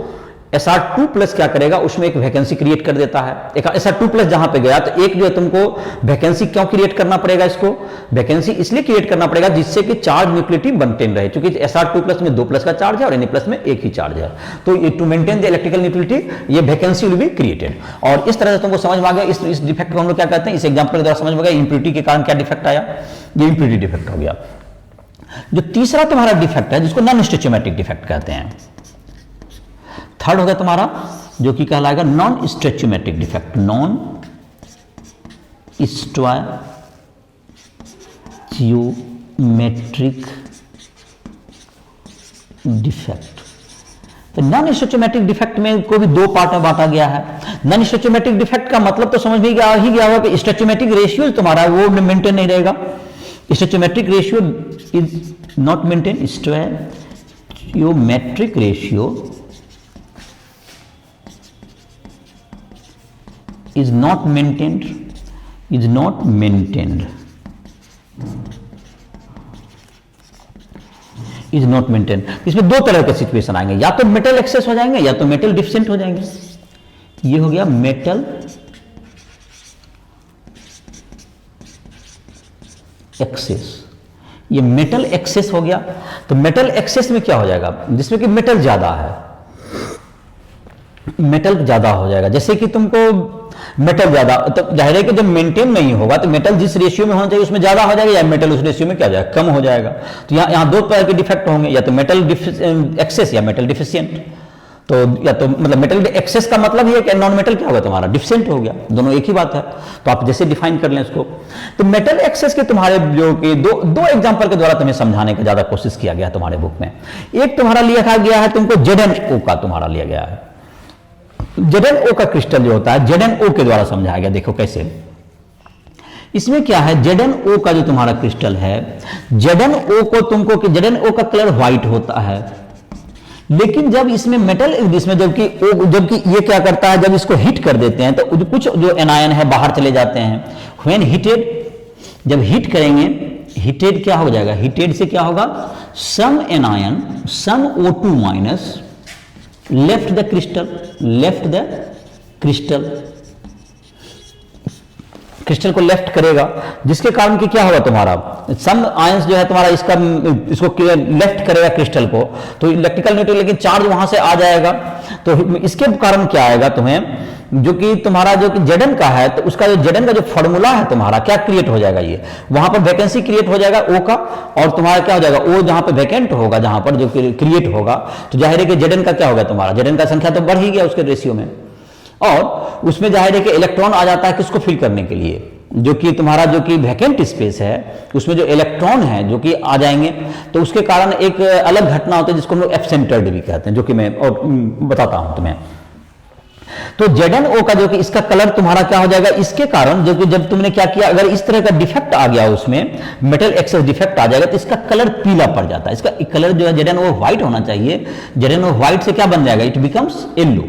Sr2+ क्या करेगा, उसमें एक वैकेंसी क्रिएट कर देता है। एक Sr2+ जहां पे गया तो एक जो है तुमको वैकेंसी क्यों क्रिएट करना पड़ेगा, इसको वैकेंसी इसलिए क्रिएट करना पड़ेगा जिससे कि चार्ज न्यूट्रलिटी मेंटेन रहे, क्योंकि Sr2+ में 2+ का चार्ज है और Na+ में एक ही चार्ज है। तो ये to maintain the electrical neutrality ये वैकेंसी विल बी क्रिएटेड। और इस तरह से तुमको समझ में आ गया, इस डिफेक्ट को हम लोग क्या कहते हैं, इस एग्जाम्पल के द्वारा समझ में गया इंप्योरिटी के कारण क्या डिफेक्ट आया, ये इंप्योरिटी डिफेक्ट हो गया। जो तीसरा तुम्हारा डिफेक्ट है जिसको नॉन स्टोइचियोमेट्रिक डिफेक्ट कहते हैं, थर्ड हो गया तुम्हारा जो कि कहलाएगा नॉन स्टोइचियोमेट्रिक डिफेक्ट, नॉन स्टोइचियोमेट्रिक डिफेक्ट। तो नॉन स्टोइचियोमेट्रिक डिफेक्ट में को भी दो पार्ट में बांटा गया है। नॉन स्टोइचियोमेट्रिक डिफेक्ट का मतलब तो समझ में ही गया होगा कि स्टोइचियोमेट्रिक रेशियो तुम्हारा वो मेंटेन नहीं रहेगा, stoichiometric ratio is not maintain, stoichiometric ratio is not maintained, इसमें दो तरह के सिचुएशन आएंगे, या तो मेटल एक्सेस हो जाएंगे या तो मेटल डिफिशिएंट हो जाएंगे। ये हो गया मेटल एक्सेस, ये मेटल एक्सेस हो गया। तो मेटल एक्सेस में क्या हो जाएगा, जिसमें कि मेटल ज्यादा है, मेटल ज्यादा हो जाएगा, जैसे कि तुमको मेटल ज्यादा, तो जाहिर है कि जब मेंटेन नहीं होगा तो मेटल जिस रेशियो में होना चाहिए उसमें ज्यादा हो जाएगा, या मेटल उस रेशियो में क्या हो जाएगा, कम हो जाएगा। तो यहाँ दो तरह के डिफेक्ट होंगे, या तो मेटल एक्सेस या मेटल डिफिशिएंट। तो या तो मतलब मेटल एक्सेस का मतलब ये है कि नॉन मेटल क्या होगा तुम्हारा, डिफिशिएंट हो गया, दोनों एक ही बात है। तो आप जैसे डिफाइन कर लें इसको। तो मेटल एक्सेस के तुम्हारे जो कि दो एग्जांपल के द्वारा तुम्हें समझाने का ज्यादा कोशिश किया गया तुम्हारे बुक में। एक तुम्हारा लिखा गया है तुमको ZnO का तुम्हारा लिया गया है, ZnO का क्रिस्टल जो होता है ZnO के द्वारा समझाया गया। देखो कैसे, इसमें क्या है, ZnO का जो तुम्हारा क्रिस्टल है, ZnO को तुमको कि ZnO का कलर व्हाइट होता है, लेकिन जब इसमें मेटल इसमें जबकि ये क्या करता है, जब इसको हिट कर देते हैं तो कुछ जो एनायन है बाहर चले जाते हैं। व्हेन हीटेड, जब हीट करेंगे, हीटेड क्या हो जाएगा, हीटेड से क्या होगा, some anion, some O2 minus left the crystal, crystal को लेफ्ट करेगा, जिसके कारण कि क्या होगा तुम्हारा सम आयंस जो है तुम्हारा इसको लेफ्ट करेगा क्रिस्टल को, तो इलेक्ट्रिकल न्यूट्रल लेकिन चार्ज वहां से आ जाएगा। तो इसके कारण क्या आएगा तुम्हें, जो कि तुम्हारा जो कि Zn का है, तो उसका जो Zn का जो फॉर्मूला है तुम्हारा क्या क्रिएट हो जाएगा, ये वहां पर वैकेंसी क्रिएट हो जाएगा O का, और तुम्हारा क्या हो जाएगा, O जहां पर वैकेंट होगा, जहां पर जो क्रिएट होगा, तो जाहिर है कि Zn का क्या होगा तुम्हारा, Zn का संख्या तो बढ़ ही गया उसके रेशियो में, और उसमें जाहिर है कि इलेक्ट्रॉन आ जाता है किसको फिल करने के लिए, जो कि तुम्हारा जो कि वैकेंट स्पेस है उसमें जो इलेक्ट्रॉन है जो कि आ जाएंगे, तो उसके कारण एक अलग घटना होती है जिसको हम लोग एब्सेंटर्ड भी कहते हैं, जो कि मैं और बताता हूं तुम्हें। तो ZnO का जो कि इसका कलर तुम्हारा क्या हो जाएगा, इसके कारण जो कि जब तुमने क्या किया, अगर इस तरह का डिफेक्ट आ गया उसमें मेटल एक्सेस डिफेक्ट आ जाएगा तो इसका कलर पीला पड़ जाता है। इसका कलर जो है ZnO व्हाइट होना चाहिए, ZnO व्हाइट से क्या बन जाएगा, इट बिकम्स येलो,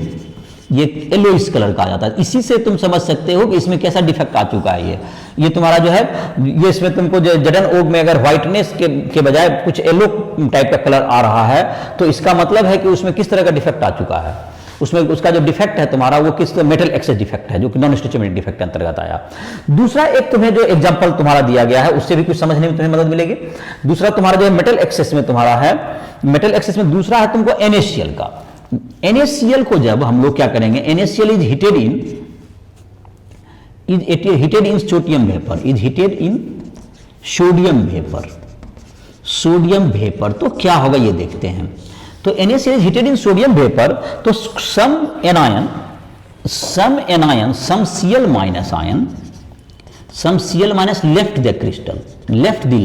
ये येलोइश कलर का आ जाता है। इसी से तुम समझ सकते हो कि इसमें कैसा डिफेक्ट आ चुका है। ये तुम्हारा जो है, ये इसमें तुमको जो जडन ओग में अगर व्हाइटनेस के बजाय कुछ येलो टाइप का कलर आ रहा है, तो इसका मतलब है कि उसमें किस तरह का डिफेक्ट आ चुका है। उसमें उसका जो डिफेक्ट है तुम्हारा वो किस मेटल एक्सेस डिफेक्ट है, जो कि नॉन स्ट्रेचेबिलिटी डिफेक्ट के अंतर्गत आया। दूसरा एक तुम्हें जो एग्जांपल तुम्हारा दिया गया है उससे भी कुछ समझने में तुम्हें मदद मिलेगी। दूसरा तुम्हारा जो मेटल एक्सेस में तुम्हारा है, मेटल एक्सेस में दूसरा है तुमको NaCl का। NaCl को जब हम लोग क्या करेंगे, NaCl is heated in sodium vapour, is heated in sodium vapour, sodium vapour. तो क्या होगा ये देखते हैं। तो NaCl is heated in sodium vapor, तो some anion, some Cl minus ion, some Cl minus left the crystal, left the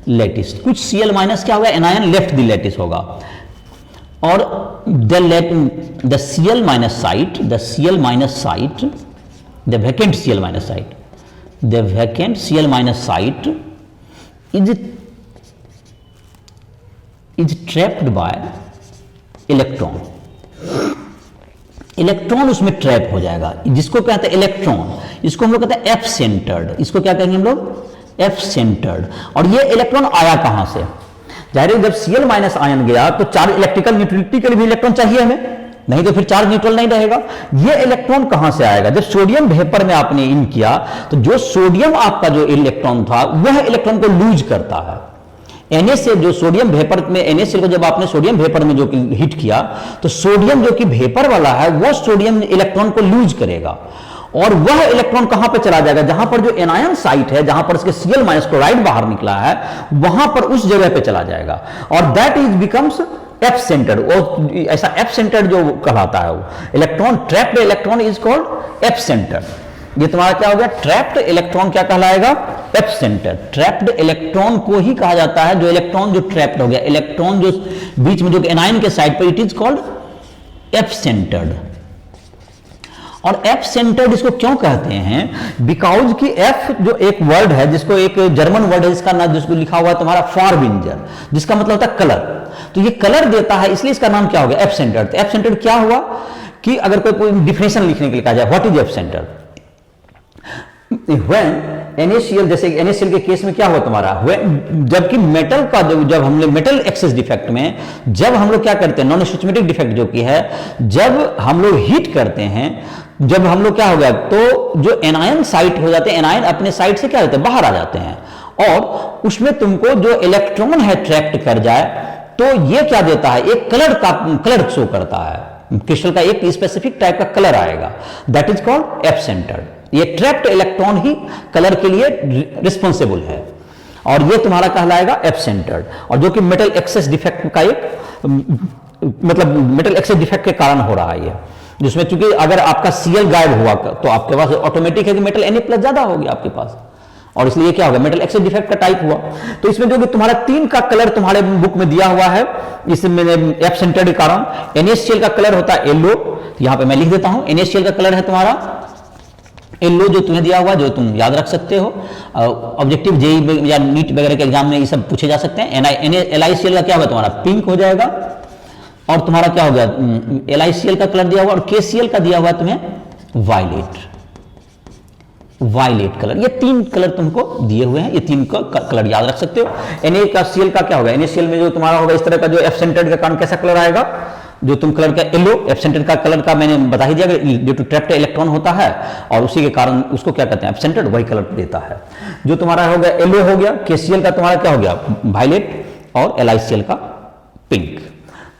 lattice, कुछ Cl minus क्या होगा, anion left the lattice होगा। और the Cl minus site, the vacant Cl minus site, the vacant Cl minus site is trapped by electron. Electron उसमें trap हो जाएगा, जिसको कहते हैं इलेक्ट्रॉन, इसको हम लोग कहते हैं एफ सेंटर्ड। इसको क्या कहेंगे हम लोग, एफ सेंटर्ड। और ये इलेक्ट्रॉन आया कहां से, जाहिर है जब Cl माइनस आयन गया तो चार्ज इलेक्ट्रिकल न्यूट्रलिटी के लिए भी इलेक्ट्रॉन चाहिए हमें, नहीं तो फिर चार्ज न्यूट्रल नहीं रहेगा। ये इलेक्ट्रॉन कहां से आएगा, जब सोडियम वेपर में आपने इन किया तो जो सोडियम आपका जो इलेक्ट्रॉन था वह इलेक्ट्रॉन को लूज करता है। NaCl जो सोडियम वेपर में, NaCl को जब आपने सोडियम वेपर में जो हीट किया तो सोडियम जो कि वेपर वाला है वो सोडियम इलेक्ट्रॉन को लूज करेगा और वह इलेक्ट्रॉन कहां पे चला जाएगा, जहां पर जो एनायन साइट है, जहां पर इसके Cl माइनस क्लोराइड बाहर निकला है, वहां पर उस जगह पे चला जाएगा और that is becomes F centred. और ऐसा एफ सेंटर्ड जो कहलाता है वो electron, trapped electron is called F centred. ये तुम्हारा क्या हो गया, ट्रैप्ड इलेक्ट्रॉन क्या कहलाएगा, एफ सेंटर। ट्रैप्ड इलेक्ट्रॉन को ही कहा जाता है जो इलेक्ट्रॉन जो ट्रैप्ड हो गया, इलेक्ट्रॉन जो बीच में जो एनायन के साइड पर, it is called F centred. और एफ सेंटर्ड इसको क्यों कहते हैं, बिकॉज कि एफ जो एक वर्ड है, जिसको एक जर्मन वर्ड है जिसका नाम, जिसको लिखा हुआ है तुम्हारा फारबिंजर, जिसका मतलब होता है कलर। तो ये कलर देता है, इसलिए इसका नाम क्या हो गया, एफ सेंटर्ड। तो एफ सेंटर्ड क्या हुआ कि अगर कोई डिफिनेशन लिखने के लिए कहा जाए, what is F centred, when NaCl, जैसे NaCl के केस में क्या हुआ तुम्हारा, जबकि मेटल का जब हम लोग मेटल एक्सेस डिफेक्ट में जब हम लोग क्या करते हैं, नॉन स्टिचमेटिक डिफेक्ट जो कि है, जब हम लोग हीट करते हैं, जब हम लोग क्या हो गया, तो जो एनायन साइट हो जाते हैं, एनायन अपने साइड से क्या होते हैं, बाहर आ जाते हैं और उसमें तुमको जो इलेक्ट्रॉन है ट्रैप्ड कर जाए, तो ये क्या देता है, एक कलर शो करता है, क्रिस्टल का एक स्पेसिफिक टाइप का कलर आएगा, that is called F centred. ये ट्रैप्ड इलेक्ट्रॉन ही कलर के लिए रिस्पॉन्सिबल है और ये तुम्हारा कहलाएगा एफ सेंटर्ड। और जो कि मेटल एक्सेस डिफेक्ट का एक मतलब मेटल एक्सेस डिफेक्ट के कारण हो रहा है ये, जिसमें चूंकि अगर आपका Cl गायब हुआ तो आपके पास ऑटोमेटिक है कि मेटल Na+ ज्यादा हो गया आपके पास, और इसलिए क्या होगा, मेटल एक्सेस डिफेक्ट का टाइप हुआ। तो इसमें जो कि तुम्हारा 3 का कलर तुम्हारे बुक में दिया हुआ है, इसमें एफ सेंटर्ड के कारण NaCl का कलर होता है येलो, यहां पे मैं लिख देता हूं, NaCl का कलर है तुम्हारा येलो, जो तुम्हें दिया हुआ, जो तुम याद रख सकते हो, ऑब्जेक्टिव जेई या नीट वगैरह के एग्जाम में ये सब पूछे जा सकते हैं। LiCl का क्या होगा तुम्हारा, पिंक हो जाएगा, और तुम्हारा क्या हो गया, LiCl का कलर दिया हुआ, और KCl का दिया हुआ तुम्हें वायलेट कलर। ये 3 कलर तुमको दिए हुए हैं, ये 3 का कलर याद रख सकते हो। NaCl का क्या होगा, NaCl में जो तुम्हारा होगा इस तरह का, जो एफ सेंटर्ड के कारण कैसा कलर आएगा, जो तुम कलर का येलो, एफ सेंटर्ड का कलर का मैंने बता ही दिया, जो टू ट्रैप्ड इलेक्ट्रॉन होता है और उसी के कारण उसको क्या कहते हैं, एफ सेंटर्ड, वही कलर देता है। जो तुम्हारा हो गया येलो हो गया, KCl का तुम्हारा क्या हो गया, वायलेट, और LiCl का पिंक।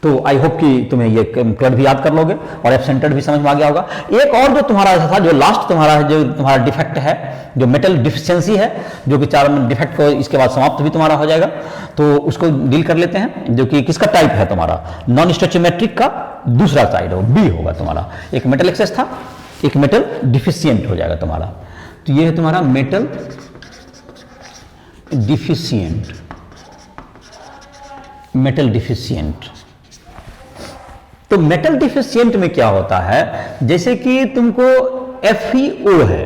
तो आई होप कि तुम्हें ये कलर भी याद कर लोगे और एफ सेंटर्ड भी समझ में आ गया होगा। एक और जो तुम्हारा ऐसा था, जो लास्ट तुम्हारा है, जो तुम्हारा डिफेक्ट है, जो मेटल डिफिशियंसी है, जो कि 4 डिफेक्ट को इसके बाद समाप्त भी तुम्हारा हो जाएगा, तो उसको डील कर लेते हैं। जो कि किसका टाइप है तुम्हारा, नॉन स्टोचियोमेट्रिक का दूसरा साइड हो, बी होगा तुम्हारा। एक मेटल एक्सेस था, एक मेटल डिफिशियंट हो जाएगा तुम्हारा। तो ये है तुम्हारा मेटल डिफिशियंट। तो मेटल डिफिशियंट में क्या होता है, जैसे कि तुमको FeO है,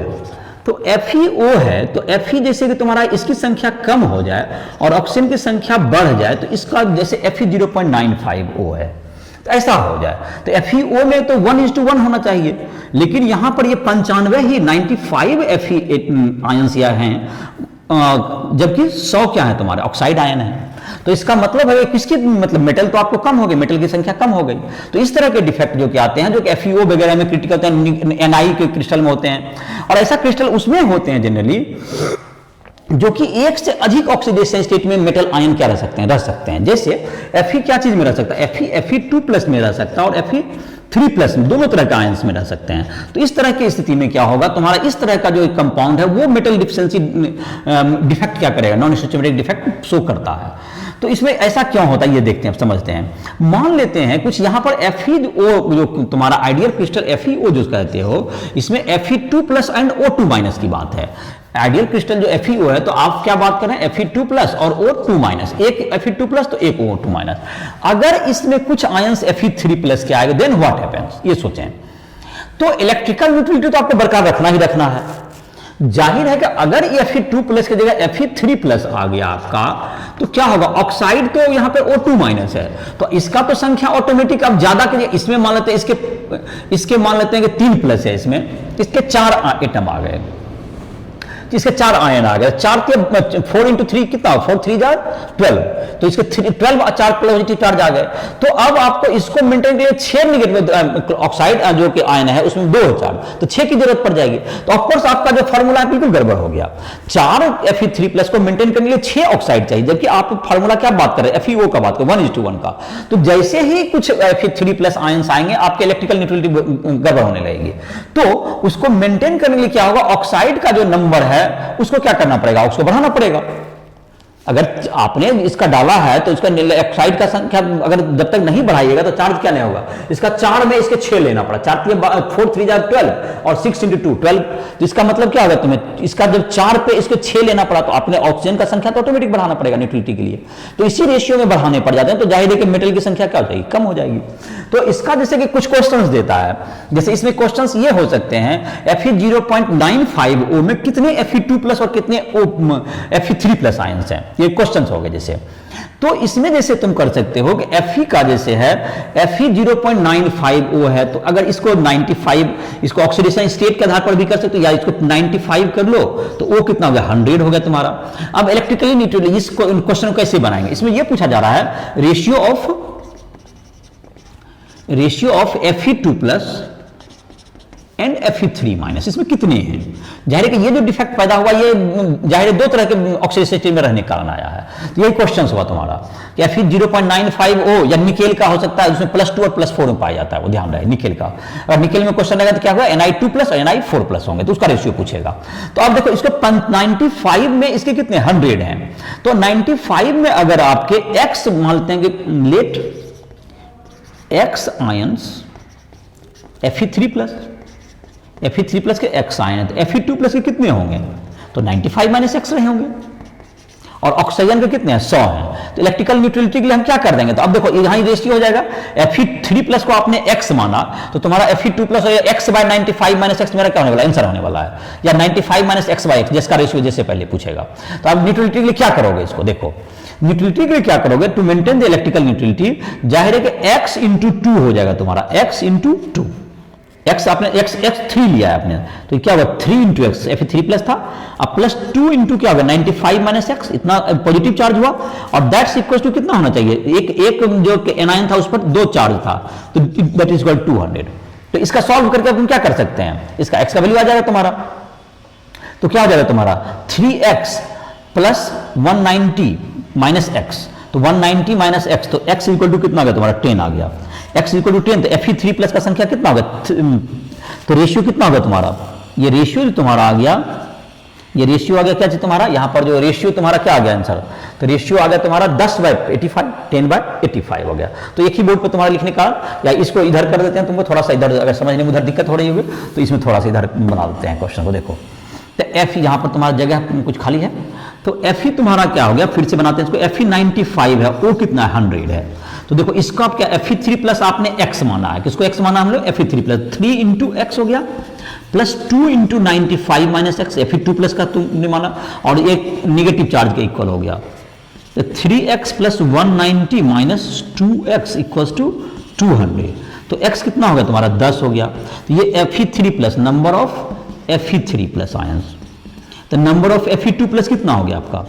तो FeO है, तो Fe जैसे कि तुम्हारा इसकी संख्या कम हो जाए और ऑक्सीजन की संख्या बढ़ जाए, तो इसका जैसे Fe 0.95O है, तो ऐसा हो जाए। तो FeO में तो 1:1 होना चाहिए, लेकिन यहां पर ये 95 ही 95 Fe आयंस या हैं, जबकि 100 क्या है तुम्हारे ऑक्साइड आयन है। तो इसका मतलब है किसकी मतलब मेटल तो आपको कम हो गई, मेटल की संख्या कम हो गई। तो इस तरह के डिफेक्ट जो कि आते हैं, जो कि FeO वगैरह में क्रिटिकल होते हैं, Ni के क्रिस्टल में होते हैं, और ऐसा क्रिस्टल उसमें होते हैं जनरली जो कि एक से अधिक ऑक्सीडेशन स्टेट में मेटल आयन क्या रह सकते हैं। जैसे Fe क्या चीज में रह सकता है, Fe2+ में रह सकता है और Fe3+ में, दोनों तरह के आयंस में रह सकते हैं। तो इस तरह की स्थिति में क्या होगा, तुम्हारा इस तरह का जो कंपाउंड है वो मेटल डिफिशिएंसी डिफेक्ट क्या करेगा, नॉन स्टोइचोमेटिक डिफेक्ट शो करता है। तो इसमें ऐसा क्यों होता है ये देखते हैं, समझते हैं। मान लेते हैं कुछ यहां पर FeO जो तुम्हारा आइडियल क्रिस्टल FeO जो कहते हो, इसमें Fe2+ एंड O2- की बात है। आइडियल क्रिस्टल जो FeO है, तो आप क्या बात कर रहे हैं, Fe2+ और O2-, एक Fe2+ तो एक O2-। अगर इसमें कुछ आयंस Fe3+ के आएगा, देन व्हाट हैपेंस, ये सोचें। तो इलेक्ट्रिकल न्यूट्रलिटी तो आपको बरकरार रखना ही रखना है। जाहिर है कि अगर ये Fe2+ की जगह Fe3+ आ गया आपका, तो क्या होगा, ऑक्साइड तो यहां पे O2- है, तो इसका तो संख्या ऑटोमेटिक अब ज्यादा करिए। इसमें मान लेते हैं इसके मान लेते हैं कि 3+ है, इसमें इसके 4 एटम आ गए, इसके 4 आयन आ गए। 4 के 4 × 3 कितना, 4 3 जा 12, तो इसके 12 और 4 पॉजिटिव चार्ज आ गए। तो अब आपको इसको मेंटेन के लिए 6 निगेटिव ऑक्साइड जो कि आयन है उसमें 2 चार्ज, तो 6 की जरूरत पड़ जाएगी। तो ऑफकोर्स आपका जो फॉर्मूला है बिल्कुल गड़बड़ हो गया। 4 Fe3+ को मेंटेन करने के लिए 6 ऑक्साइड चाहिए, जबकि आप फॉर्मूला क्या बात कर रहे हैं, FeO का बात कर 1:1 का। तो जैसे ही कुछ Fe3+ आयंस आएंगे, आपके इलेक्ट्रिकल न्यूट्रलिटी गड़बड़ होने लगेगी। तो उसको मेंटेन करने के लिए क्या होगा, ऑक्साइड का जो नंबर है उसको क्या करना पड़ेगा, उसको बढ़ाना पड़ेगा। अगर आपने इसका डाला है तो इसका ऑक्साइड का संख्या अगर जब तक नहीं बढ़ाइएगा तो चार्ज क्या नहीं होगा, इसका 4 में इसके 6 लेना पड़ा, 4 3 जा 12 और 6 × 2 12। तो इसका मतलब क्या होगा, तुम्हें इसका जब 4 पे इसके 6 लेना पड़ा, तो आपने ऑक्सीजन का संख्या तो ऑटोमेटिक बढ़ाना पड़ेगा न्यूट्रलिटी के लिए। तो इसी रेशियो में बढ़ाने पड़ जाते हैं, तो जाहिर है कि मेटल की संख्या क्या हो जाएगी, कम हो जाएगी। तो इसका जैसे कि कुछ क्वेश्चंस देता है, जैसे इसमें क्वेश्चंस ये हो सकते हैं, Fe0.95O में कितने Fe2+ और कितने Fe3+ आयंस हैं, ये क्वेश्चंस हो गए जैसे। तो इसमें जैसे तुम कर सकते हो कि Fe का जैसे है Fe0.95O है, तो अगर इसको 95 इसको ऑक्सीडेशन स्टेट के आधार पर भी कर सकते हो, या इसको 95 कर लो, तो O कितना हो गया, 100 हो गया तुम्हारा। अब इलेक्ट्रिकली न्यूट्रल इस क्वेश्चन को कैसे बनाएंगे, इसमें यह पूछा जा रहा है ratio of Fe2+ and Fe3-, इसमें कितने हैं। जाहिर है कि ये जो डिफेक्ट पैदा हुआ, ये जाहिर है 2 तरह के ऑक्सीडेशन स्टेट में रहने के कारण आया है। तो यही क्वेश्चन हुआ तुम्हारा कि Fe0.95O या निकेल का हो सकता है, उसमें +2 और +4 में पाया जाता है, वो ध्यान रहे निकेल का। अगर निकेल में क्वेश्चन आएगा तो क्या होगा, Ni2+ और Ni4+ होंगे, तो उसका रेशियो पूछेगा। तो अब देखो इसको 95 में इसके कितने 100 हैं, तो 95 में अगर आपके X मानते हैं कि लेट X आयंस Fe3+ के X आयन है, तो Fe2+ के कितने होंगे, तो 95 - X रहे होंगे, और ऑक्सीजन के कितने हैं 100 हैं। तो इलेक्ट्रिकल न्यूट्रलिटी के लिए हम क्या कर देंगे, तो अब देखो यहां रेशियो हो जाएगा, Fe3+ को आपने X माना, तो तुम्हारा Fe2+ X/95 - X मेरा क्या होने वाला, आंसर होने वाला है, या 95 - X/X जिसका रेशियो जैसे पहले पूछेगा। तो अब न्यूट्रलिटी के लिए क्या करोगे, इसको देखो न्यूट्रलिटी के लिए क्या करोगे, to maintain the electrical neutrality, जाहिर है कि X × 2 हो जाएगा तुम्हारा, X × 2, X आपने X3 लिया है आपने, तो क्या होगा 3 × X, Fe3+ था, अब +2 × क्या होगा 95 - X, इतना पॉजिटिव चार्ज हुआ, और दैट्स इक्वल टू कितना होना चाहिए, एक जो एनायन था उस पर 2 चार्ज था, तो दैट इज इक्वल 200। तो इसका सॉल्व करके अपन क्या कर सकते हैं, इसका X का वैल्यू आ जाएगा तुम्हारा, तो क्या हो जाएगा तुम्हारा 3X + 190 - X, तो 190 - X, तो X इक्वल टू कितना आ गया तुम्हारा 10 आ गया, X = 10, तो Fe3+ का संख्या कितना होगा, तो रेशियो कितना होगा तुम्हारा, ये रेशियो जो तुम्हारा आ गया, ये रेशियो आ गया क्या चीज तुम्हारा, यहां पर जो रेशियो तुम्हारा क्या आ गया आंसर, तो रेशियो आ गया तुम्हारा 10/85, 10/85 हो गया। तो एक ही बोर्ड पे तुम्हारा लिखने का, या इसको इधर कर देते हैं, तुमको थोड़ा सा इधर अगर समझने में उधर दिक्कत हो रही होगी तो इसमें थोड़ा सा इधर बना देते हैं क्वेश्चन को। देखो तो F यहां पर तुम्हारा जगह कुछ खाली है, तो Fe तुम्हारा क्या हो गया, फिर से बनाते हैं इसको, Fe95 है, O कितना है 100 है, तो देखो इसको आप क्या Fe3+ आपने X माना है, किसको X माना हम लोग, Fe3+, 3 × X हो गया, +2 × 95 - X, Fe2+ का तुमने माना, और एक निगेटिव चार्ज के इक्वल हो गया, तो 3X + 190 - 2X = 200, तो x कितना हो गया तुम्हारा 10 हो गया। तो ये Fe3 plus number of Fe3 plus ions, तो नंबर ऑफ Fe2 प्लस कितना हो गया आपका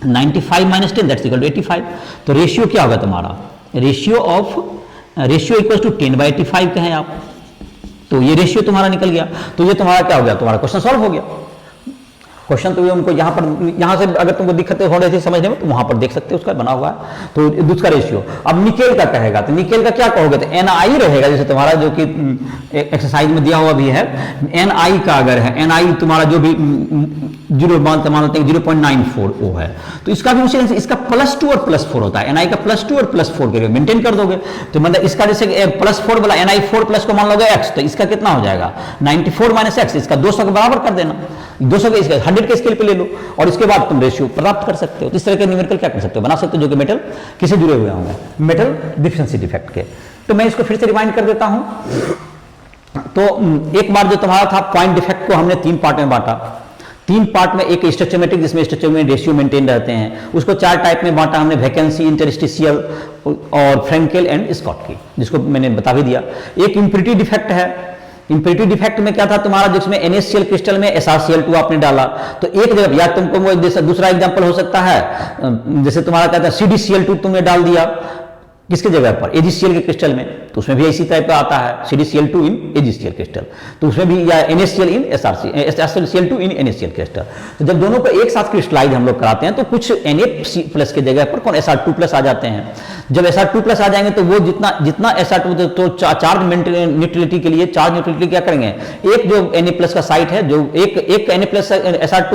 95 माइनस 10 दैट्स इक्वल टू 85। तो रेशियो क्या होगा तुम्हारा, रेशियो इक्वल टू 10/85 कहें आप, तो ये रेशियो तुम्हारा निकल गया। तो ये तुम्हारा क्या हो गया, तुम्हारा क्वेश्चन सॉल्व हो गया। क्वेश्चन तो ये उनको यहाँ से अगर तुमको दिक्कत हो रही थी समझने में तो वहां पर देख सकते हो, उसका बना हुआ है। तो दूसरा रेशियो, अब निकेल का कहेगा तो निकेल का क्या कहोगे, तो NI रहेगा, जैसे तुम्हारा जो कि एक्सरसाइज में दिया हुआ भी है, NI का अगर है, NI तुम्हारा जो भी 0.94 वो है, तो इसका भी उसी से इसका +2 और +4 होता है। NI का +2 और +4 करके मेंटेन कर दोगे, तो मतलब इसका जैसे +4 वाला NI4 प्लस को मान लोगे x, तो इसका कितना हो जाएगा 94 माइनस x, इसका 200 के बराबर कर देना, 200 के इसका 100 के स्केल पे ले लो, और इसके बाद तुम रेशियो प्राप्त कर सकते हो। तो इस तरह के न्यूमेरिकल क्या कर सकते हो, बना सकते हो, जो कि मेटल किसे जुड़े हुए होंगे, मेटल डिफिशिएंसी डिफेक्ट के। तो मैं इसको फिर से रिवाइंड कर देता हूं। तो एक बार जो तुम्हारा था पॉइंट डिफेक्ट को हमने 3 पार्ट में बांटा, 3 पार्ट में, एक स्ट्रक्चरमेटिक जिसमें स्ट्रक्चर में रेशियो मेंटेन रहते हैं, उसको 4 टाइप में बांटा हमने, वैकेंसी, इंटरस्टिशियल और फ्रेंकेल एंड स्कॉट की, जिसको मैंने बता भी दिया। एक इम्प्योरिटी डिफेक्ट है, इम्प्योरिटी डिफेक्ट में क्या था तुम्हारा, जिसमें NaCl क्रिस्टल में SrCl2 आपने डाला, तो एक जगह, या तुमको वो दूसरा एग्जांपल हो सकता है, जैसे तुम्हारा कहता है CdCl2 तुमने डाल दिया किसके जगह पर, AgCl के क्रिस्टल में, तो उसमें भी इसी टाइप का आता है, CdCl2 इन AgCl क्रिस्टल, तो उसमें भी, या NaCl इन SrCl2 इन NaCl क्रिस्टल। तो जब दोनों को एक साथ क्रिस्टलाइज हम लोग कराते हैं तो कुछ Na+ के जगह पर कौन Sr2+ आ जाते हैं। जब Sr2+ आ जाएंगे तो वो जितना Sr2, तो चार्ज न्यूट्रलिटी के लिए, चार्ज न्यूट्रलिटी क्या करेंगे, एक जो Na+ का साइट है, जो एक Na+ SR2,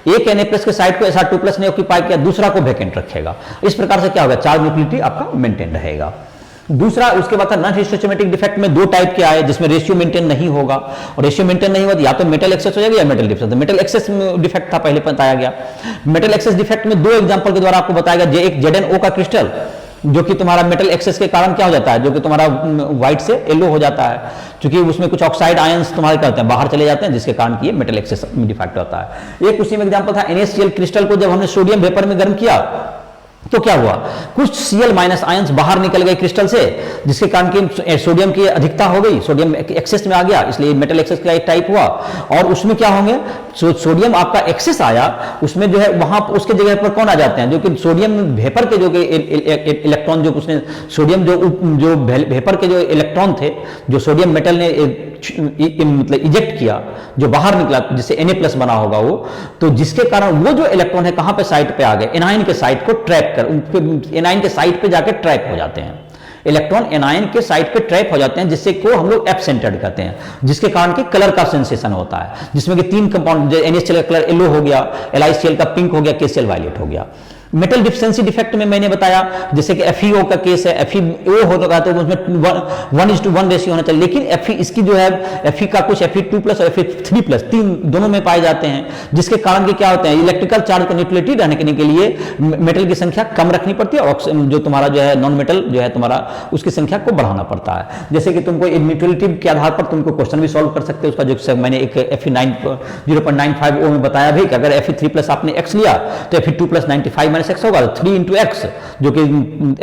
एक Na+ के साइट को Sr2+ ने ऑक्यूपाई किया, दूसरा को वैकेंट रखेगा। इस प्रकार से क्या होगा, चार्ज न्यूट्रलिटी आपका मेंटेन रहेगा। दूसरा, उसके बाद था नॉन स्ट्रक्चरमेटिक डिफेक्ट में 2 टाइप के आए, जिसमें रेशियो मेंटेन नहीं होगा, और रेशियो मेंटेन नहीं होगा या तो मेटल एक्सेस हो जाएगा या metal defect. Metal access defect था पहले बताया गया। मेटल एक्सेस डिफेक्ट में 2 एग्जांपल के द्वारा आपको बताया गया, एक ZnO का क्रिस्टल जो कि तुम्हारा मेटल एक्सेस के कारण क्या हो जाता है, जो कि तुम्हारा व्हाइट से येलो हो जाता है, क्योंकि उसमें कुछ ऑक्साइड आयंस तुम्हारे करते हैं बाहर चले जाते हैं, जिसके कारण ये मेटल एक्सेस डिफेक्ट होता है। एक उसी में एग्जांपल था NaCl क्रिस्टल को जब हमने सोडियम वेपर में गर्म किया तो क्या हुआ, कुछ Cl- आयंस बाहर निकल गए क्रिस्टल से, जिसके कारण की सोडियम की अधिकता हो गई, सोडियम एक्सेस में आ गया, इसलिए मेटल एक्सेस का एक टाइप हुआ। और उसमें क्या होंगे, सोडियम आपका एक्सेस आया, उसमें जो है वहां उसके जगह पर कौन आ जाते हैं, जो कि सोडियम वेपर के जो कि इलेक्ट्रॉन, जो उसने सोडियम जो वेपर के जो इलेक्ट्रॉन थे, जो सोडियम मेटल ने मतलब इजेक्ट किया, जो बाहर निकला, जिससे Na+ बना होगा वो, तो जिसके कारण वो जो इलेक्ट्रॉन है कहां पे साइट पे आ गए, एनायन के साइट को ट्रैप कर, एनायन के साइट पे जाके ट्रैप हो जाते हैं, इलेक्ट्रॉन एनायन के साइट पे ट्रैप हो जाते हैं, जिससे को हम लोग एफ सेंटर्ड कहते हैं, जिसके कारण की कलर का सेंसेशन होता है, जिसमें कि 3 कंपाउंड, NaCl का कलर येलो हो गया, LiCl का पिंक हो गया, KCl वायलेट हो गया। मेटल डिफिशिएंसी डिफेक्ट में मैंने बताया, जैसे कि FeO का केस है, FeO होगा तो उसमें 1:1 रेशियो होना चाहिए, लेकिन Fe इसकी जो है Fe का कुछ Fe2+ और Fe3+, 3 दोनों में पाए जाते हैं, जिसके कारण के क्या होते हैं, इलेक्ट्रिकल चार्ज को न्यूट्रलिटी रहने के लिए मेटल की संख्या कम रखनी पड़ती है, और जो तुम्हारा जो है नॉन मेटल जो है तुम्हारा, उसकी संख्या को बढ़ाना पड़ता है। जैसे कि तुमको न्यूट्रलिटी के आधार पर तुमको क्वेश्चन भी सॉल्व कर सकते हो उसका, जो मैंने एक Fe0.95O में बताया भी कि अगर Fe3+ आपने x लिया तो Fe2+ 95 x होगा, 3 × x जो कि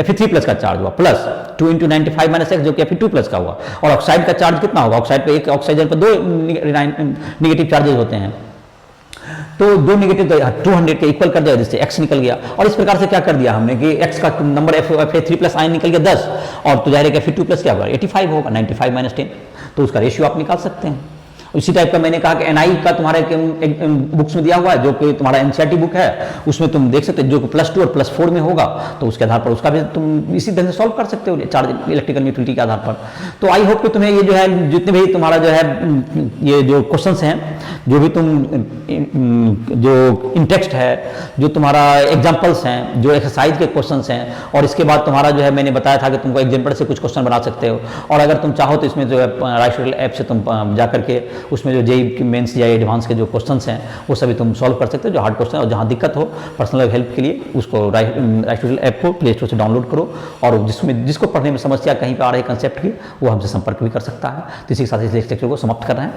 Fe3+ का चार्ज हुआ, प्लस 2 × 95 - x जो कि Fe2+ का हुआ। और ऑक्साइड का चार्ज कितना होगा, ऑक्साइड पे एक ऑक्सीजन पर 2 नेगेटिव चार्जेस होते हैं, तो 2 नेगेटिव 200 के इक्वल कर दिया, जिससे x निकल गया। और इस प्रकार से क्या कर दिया हमने कि x का नंबर Fe3+ आयन निकल गया 10, और तो जाहिर है कि Fe2+ क्या होगा 85 होगा, 95 - 10, तो उसका रेशियो आप निकाल सकते हैं। इसी टाइप का मैंने कहा कि NI का तुम्हारे बुक्स में दिया हुआ है, जो कि तुम्हारा NCERT बुक है, उसमें तुम देख सकते हो, जो कि +2 और +4 में होगा, तो उसके आधार पर उसका भी तुम इसी तरह से सॉल्व कर सकते हो चार्ज इलेक्ट्रिकल न्यूट्रलिटी के आधार पर। तो आई होप कि तुम्हें ये जो है, जितने भी तुम्हारा जो है ये जो क्वेश्चंस हैं, जो भी तुम जो इन टेक्स्ट है, जो तुम्हारा एग्जाम्पल्स हैं, जो एक्सरसाइज के क्वेश्चंस हैं, और इसके बाद तुम्हारा जो है मैंने बताया था कि तुमको एग्जाम्पल से कुछ क्वेश्चन बना सकते हो, और अगर तुम चाहो तो इसमें जो है राइट ऐप से तुम जा करके उसमें जो JEE मेंस या एडवांस के जो क्वेश्चंस हैं वो सभी तुम सॉल्व कर सकते हो, जो हार्ड क्वेश्चन, और जहाँ दिक्कत हो पर्सनल हेल्प के लिए उसको राइट ऐप को प्ले स्टोर से डाउनलोड करो, और जिसको पढ़ने में समस्या कहीं पर आ रही कंसेप्ट की, वो हमसे संपर्क भी कर सकता है। तो इसी के साथ इस लेक्चर को समाप्त कर रहे हैं।